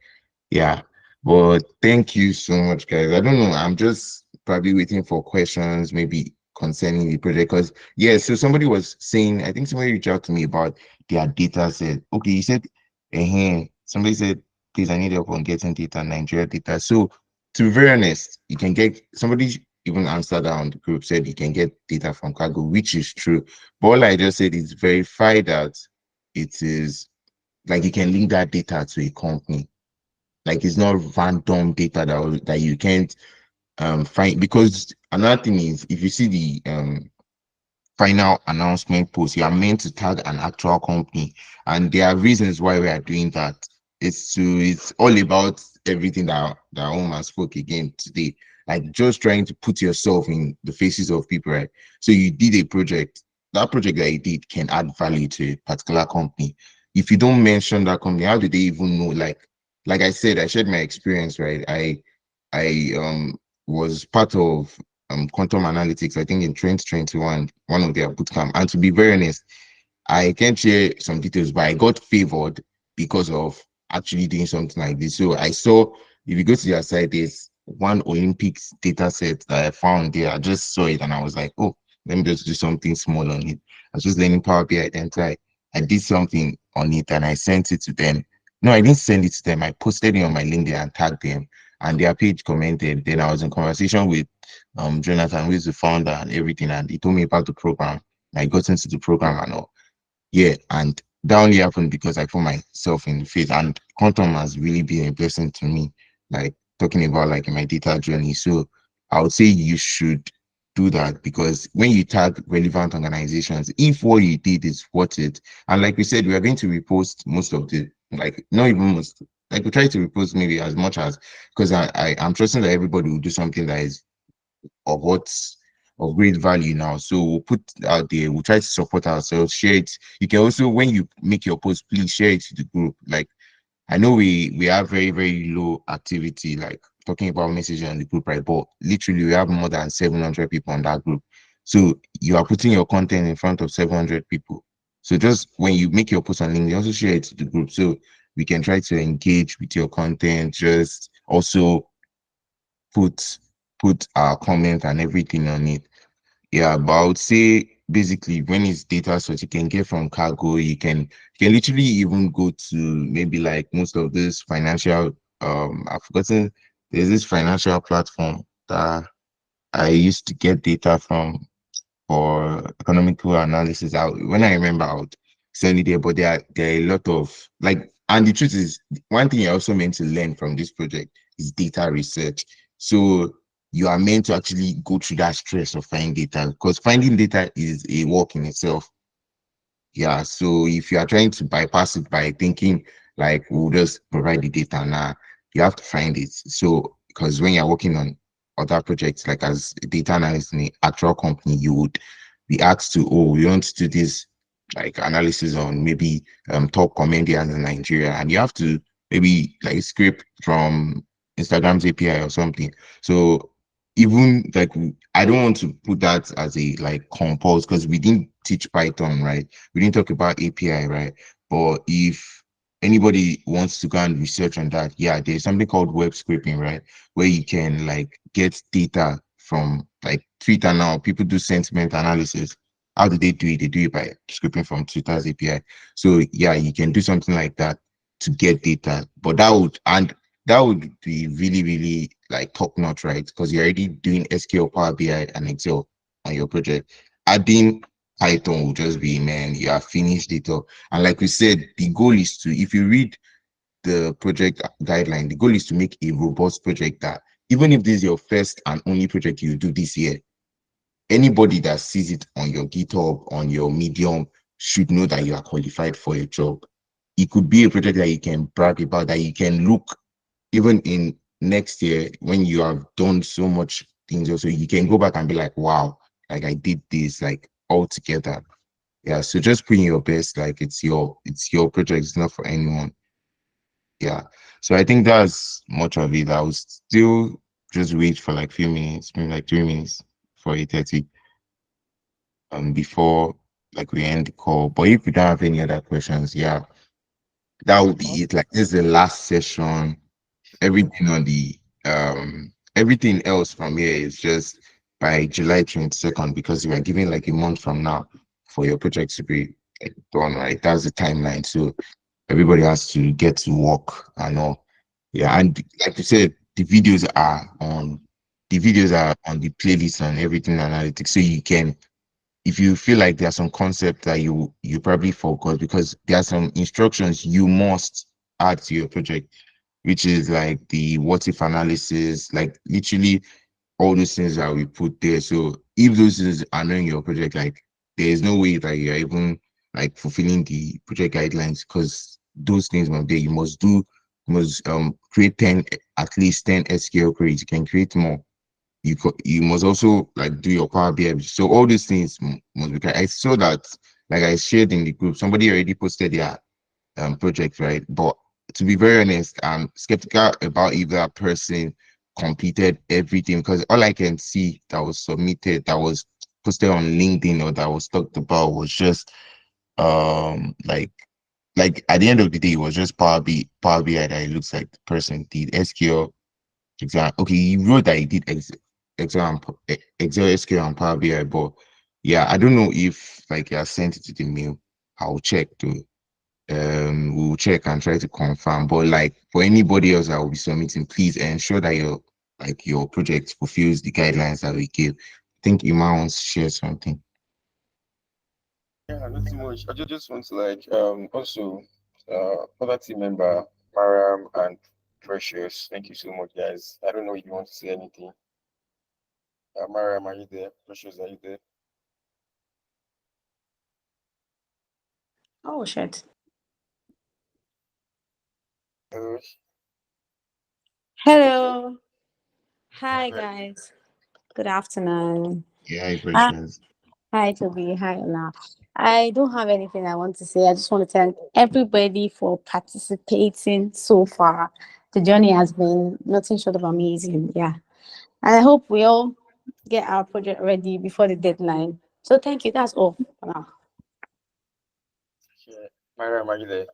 Yeah. But thank you so much, guys. I don't know. I'm just probably waiting for questions, maybe concerning the project. Because yeah, so somebody was saying, I think somebody reached out to me about their data set. Okay, you said somebody said, please, I need help on getting data, Nigeria data. So to be very honest, you can get somebody even answered that on the group, said you can get data from cargo, which is true. But all I just said is verify that it is like you can link that data to a company. Like it's not random data that you can't find, because another thing is if you see the final announcement post, you are meant to tag an actual company, and there are reasons why we are doing that. It's all about everything that Oma spoke again today, like just trying to put yourself in the faces of people, right? So you did a project. That project that you did can add value to a particular company. If you don't mention that company, how do they even know? Like I said, I shared my experience, right? I was part of quantum analytics, I think in 2021, one of their bootcamp. And to be very honest, I can't share some details, but I got favored because of actually doing something like this. So I saw, if you go to their site, there's one Olympics data set that I found there. I just saw it and I was like, oh, let me just do something small on it. I was just learning Power BI, then I did something on it and I sent it to them. No, I didn't send it to them. I posted it on my LinkedIn and tagged them, and their page commented. Then I was in conversation with Jonathan, who is the founder and everything, and he told me about the program. I got into the program and all. Yeah, and that only happened because I put myself in the face. And quantum has really been a blessing to me, like talking about like my data journey. So I would say you should do that, because when you tag relevant organizations, if what you did is worth it, and like we said, we are going to repost most of the, like not even most, like we try to repost maybe as much as, because I'm trusting that everybody will do something that is of what of great value now. So we'll put it out there. We'll try to support ourselves. Share it. You can also, when you make your post, please share it to the group. Like I know we have very, very low activity, like talking about messaging on the group, right? But literally we have more than 700 people on that group. So you are putting your content in front of 700 people. So just when you make your post on LinkedIn, also share it to the group so we can try to engage with your content. Just also put put our comment and everything on it. Yeah, but I would say basically when it's data source you can get from cargo, you can literally even go to maybe like most of this financial I've forgotten, there's this financial platform that I used to get data from for economical analysis. When I remember, I would send it there. But there are a lot of like, and the truth is, one thing you're also meant to learn from this project is data research. So you are meant to actually go through that stress of finding data because finding data is a work in itself. Yeah, so if you are trying to bypass it by thinking like we'll just provide the data now, you have to find it. So because when you're working on other projects, like as a data analyst in the actual company, you would be asked to, oh, we want to do this like analysis on maybe top comedians in Nigeria, and you have to maybe like scrape from Instagram's API or something. So even like I don't want to put that as a like compose because we didn't teach Python, right? We didn't talk about API, right? But if anybody wants to go and research on that, yeah, there's something called web scraping, right? Where you can like get data from like Twitter now. People do sentiment analysis. How do they do it? They do it by scraping from Twitter's API. So yeah, you can do something like that to get data. But that would be really, really like top notch, right? Because you're already doing SQL, Power BI, and Excel on your project. Adding Python will just be, man, you have finished it up. And like we said, the goal is to, if you read the project guideline, the goal is to make a robust project that even if this is your first and only project you do this year, anybody that sees it on your GitHub, on your Medium, should know that you are qualified for a job. It could be a project that you can brag about, that you can look even in next year when you have done so much things also, you can go back and be like, wow, like I did this like all together. Yeah, so just put in your best, like it's your project, it's not for anyone. Yeah. So I think that's much of it. I will still just wait for like few minutes, maybe like 3 minutes for 8:30 before like we end the call. But if we don't have any other questions, yeah, that would be it. Like this is the last session. Everything on the everything else from here is just by July 22nd because we are giving like a month from now for your project to be like, done, right? That's the timeline. So everybody has to get to work and all. Yeah, and like you said, the videos are on the playlist and everything analytics. So you can, if you feel like there's some concept that you probably forgot because there are some instructions you must add to your project, which is like the what if analysis, like literally all those things that we put there. So if those things are not in your project, like there is no way that you're even like fulfilling the project guidelines because those things must be, you must create 10, at least 10 SQL queries. You can create more. You must also like do your Power BI. So all these things must be. I saw that like I shared in the group. Somebody already posted their project, right? But to be very honest, I'm skeptical about if that person completed everything because all I can see that was submitted, that was posted on LinkedIn or that was talked about was just like at the end of the day, it was just Power BI that it looks like the person did SQL exam. Okay, he wrote that he did exam Excel, SQL, and Power BI, but yeah, I don't know if like he has sent it to the mail. I'll check too. We'll check and try to confirm. But like for anybody else that will be submitting, please ensure that your project fulfills the guidelines that we give. I think Iman wants to share something. Yeah, not too much. I just want to like also other team member Mariam and Precious. Thank you so much, guys. I don't know if you want to say anything. Mariam, are you there? Precious, are you there? Oh shit. Hello. Hello. Yeah, Hi guys. Good afternoon. Yeah, Uh, precious. Hi, Toby. Hi, Ola. I don't have anything I want to say. I just want to thank everybody for participating so far. The journey has been nothing short of amazing. Yeah. And I hope we all get our project ready before the deadline. So thank you. That's all for now. Yeah. Myra, are you there?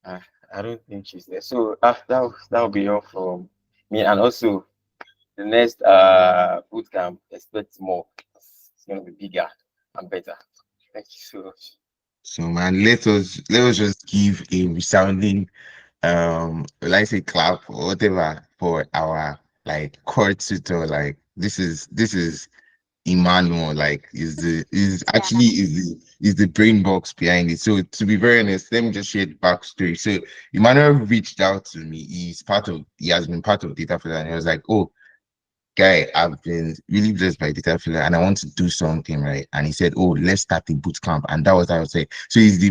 Uh, I don't think she's there. So that'll be all from me. And also the next boot camp, expect more. It's gonna be bigger and better. Thank you so much. So man, let us just give a resounding let's say clap or whatever for our like court tutor. Like this is Emmanuel, like is Yeah. actually is the brain box behind it. So to be very honest, let me just share the backstory. So Emmanuel reached out to me. He has been part of Data Filler, and he was like, oh guy, I've been really blessed by Data Filler and I want to do something, right? And he said, oh, let's start a boot camp. And that was how I was saying. So is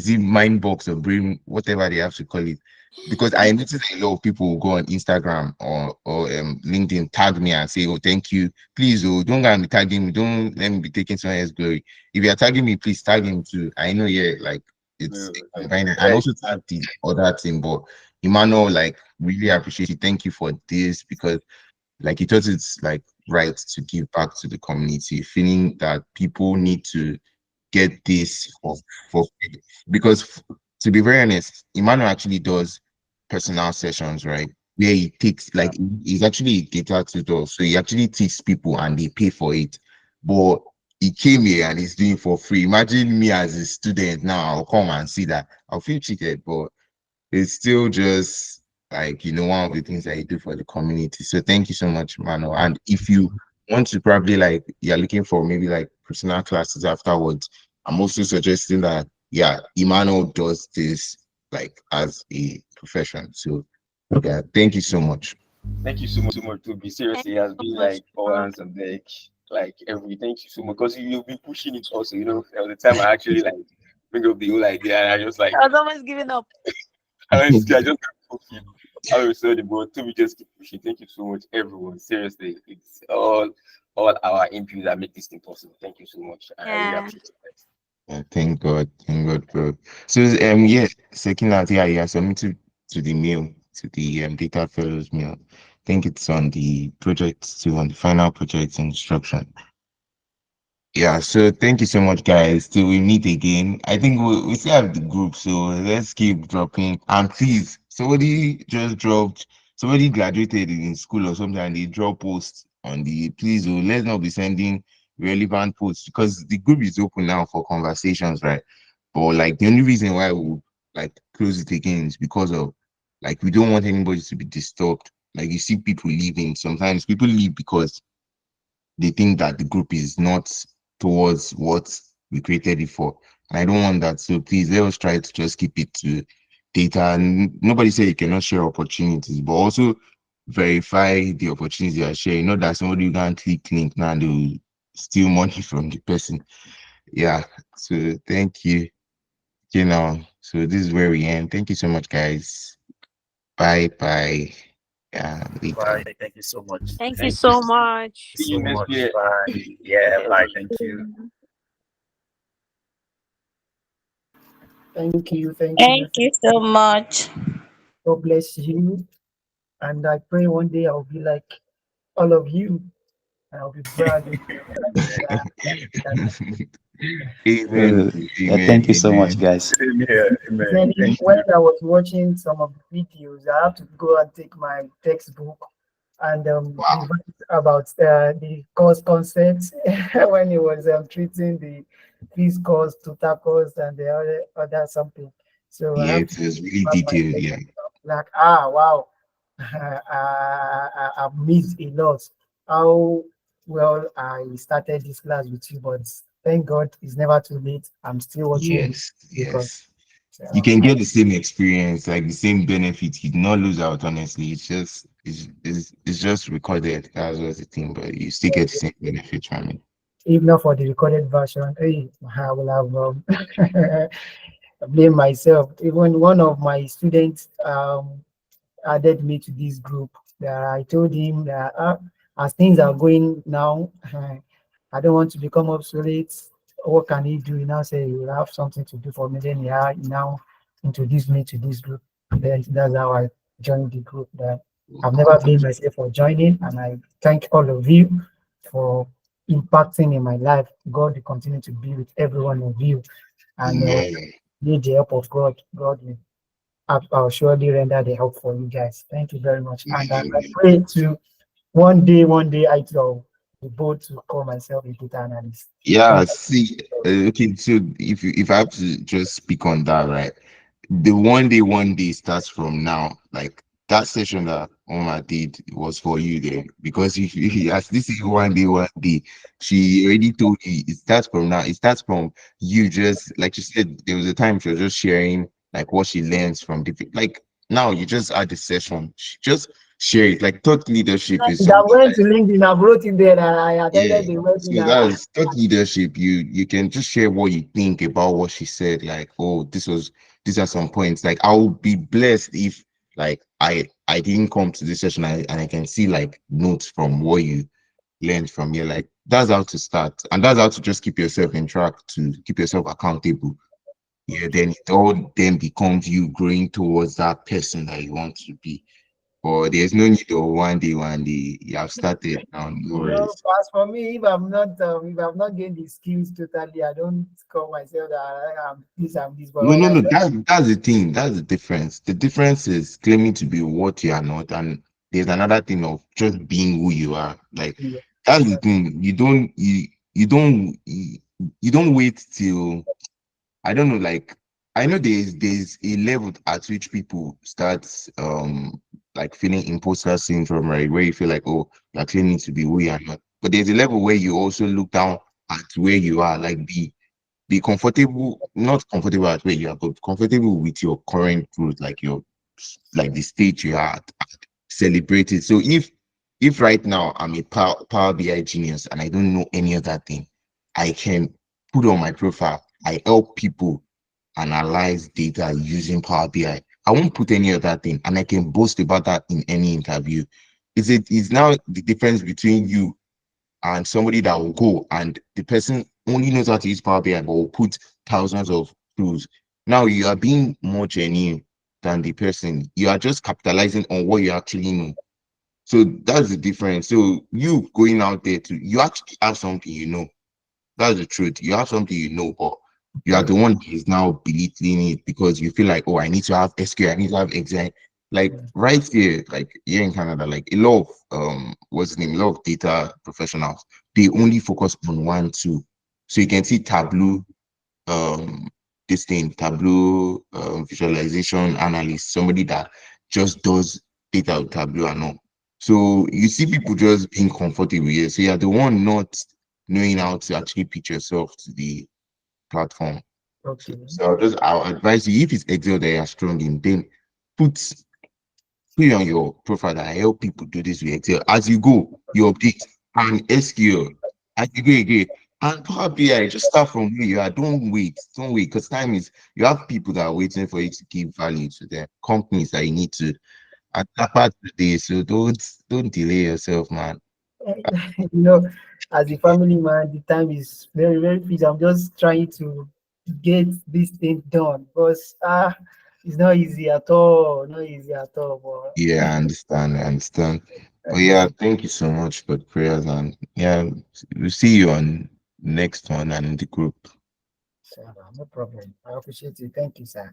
it mind box or brain, whatever they have to call it? Because I noticed a lot of people will go on Instagram or LinkedIn, tag me and say, "Oh, thank you. Please, oh, don't go and be tagging me. Don't let me be taking someone else's glory. If you are tagging me, please tag him too. I know, yeah, like it's No, combining and like, also tag the other team. But Emmanuel, like, really appreciate you. Thank you for this because like he thought it's like right to give back to the community, feeling that people need to get this for free. Because to be very honest, Emmanuel actually does personal sessions, right? Where he takes like he's actually a data tutor, so he actually teaches people and they pay for it. But he came here and he's doing it for free. Imagine me as a student now, I'll come and see that. I'll feel cheated, but it's still just like one of the things that you do for the community. So thank you so much, Mano. And if you want to probably like you're looking for maybe like personal classes afterwards, I'm also suggesting that yeah, Emmanuel does this like as a profession. So yeah, thank you so much. thank you so much to be Thank seriously. It you has so been much. like all hands on deck, like every. Thank you so much because you've been pushing it also. There was a time I actually like bring up the whole idea and I just like I was almost giving up. I just push it. I was sorry, but to be just keep pushing. Thank you so much, everyone. Seriously, it's all our inputs that make this thing possible. Thank you so much. I really Yeah. appreciate it. Yeah, thank God, bro. So yeah, second out here, yeah, submit to the mail, to the data fellows mail. I think it's on the project still on the final project instruction. Yeah, so thank you so much, guys. Till we meet again. I think we still have the group, so let's keep dropping. And please, somebody graduated in school or something, and they drop posts on the. Please, let's not be sending relevant posts because the group is open now for conversations, right? But like the only reason why we like close it again is because of like we don't want anybody to be disturbed. Like you see people leaving. Sometimes people leave because they think that the group is not towards what we created it for. And I don't want that. So please let us try to just keep it to data. And nobody said you cannot share opportunities, but also verify the opportunities you are sharing. Not that somebody you can click link now and they'll steal money from the person. Yeah. So thank you. So this is where we end. Thank you so much, guys. Bye bye. Yeah, later. Bye. Thank you so much. Thank you Thank you so much. See you So next much. year. Bye. Yeah. Bye. Thank you. Thank you, Thank my friend. you so much. God bless you. And I pray one day I'll be like all of you. And I'll be bragging. Amen. Yeah. Amen. Thank you so much, Amen. guys. Same here. Amen. Then Thank when you. I was watching some of the videos, I have to go and take my textbook and Wow. revise about the course concepts when he was treating the fees course, total cost, and the other something. So I Yeah, have it to was really have my detailed. Yeah. like wow, I've missed a lot. How well I started this class with you, but thank God it's never too late. I'm still watching the Yes. because Yes. You can get the same experience, like the same benefit. You did not lose out, honestly. It's just recorded. That's what's the thing, but you still get the same benefit from it. if not for the recorded version, hey, I will have blamed myself. Even one of my students added me to this group. that I told him that as things are going now, I don't want to become obsolete. What can he do? He now say you will have something to do for me. Then he now introduced me to this group. Then that's how I joined the group. That I've never blamed myself for joining, and I thank all of you for impacting in my life. God will continue to be with every one of you, and Amen. need the help of God. God will I'll surely render the help for you guys. Thank you very much. And I Amen. pray to one day I will be bold to call myself a data analyst. Yeah, Thank see, okay, so if I have to just speak on that, right? The one day starts from now. Like that session that Oma did was for you there because if as this is one day, she already told you it starts from now. It starts from you just like she said, there was a time she was just sharing like what she learns from different like now you just add the session. Just share it. Like thought leadership is you. I something went to LinkedIn, I wrote in there that I yeah. attended the So webinar. that's thought leadership. You can just share what you think about what she said. Like, oh, these are some points. Like, I'll be blessed if like I didn't come to this session and I can see like notes from what you learned from here. Like that's how to start. And that's how to just keep yourself in track, to keep yourself accountable. Yeah, then it all then becomes you growing towards that person that you want to be. But there's no need of one day. You have started now, no worries. As for me, if I'm not getting the skills totally, I don't call myself that I'm this, but No, when no, I no. get That's the thing. That's the difference. The difference is claiming to be what you are not, and there's another thing of just being who you are. Like yeah, that's the thing. You don't wait till I don't know. Like I know there's a level at which people start like feeling imposter syndrome, right? Where you feel like oh you're claiming to be who you are not. But there's a level where you also look down at where you are, like be comfortable, not comfortable at where you are, but comfortable with your current growth, like your like the stage you are at, celebrate it. So if right now I'm a Power BI genius and I don't know any other thing, I can put on my profile. I help people analyze data using Power BI. I won't put any other thing, and I can boast about that in any interview. Is now the difference between you and somebody that will go and the person only knows how to use Power BI but will put thousands of tools. Now you are being more genuine than the person. You are just capitalizing on what you actually know. So that's the difference. So you going out there to you actually have something you know. That's the truth. You have something you know, but you are the one that is now belittling it because you feel like, oh, I need to have SQL, I need to have Excel. Like right here, like here in Canada, like a lot of what's the name, a lot of data professionals, they only focus on one, two. So you can see Tableau, um, this thing, Tableau visualization analyst, somebody that just does data with Tableau and all. So you see people just being comfortable here. So you're the one not knowing how to actually pitch yourself to the platform. So, okay. I'll advise you if it's Excel that you're strong in, then put put it on your profile that I help people do this with Excel. As you go, you update and SQL. As you go again. And Power BI, just start from where you are. Don't wait, because time is you have people that are waiting for you to give value to them, companies that you need to adapt today. So don't delay yourself, man. you know, as a family man, the time is very, very busy. I'm just trying to get this thing done because it's not easy at all. Not easy at all. Yeah, I understand. I understand. But But yeah, thank you so much for the prayers, and yeah, we'll see you on next one and in the group. no problem. I appreciate it. Thank you, sir.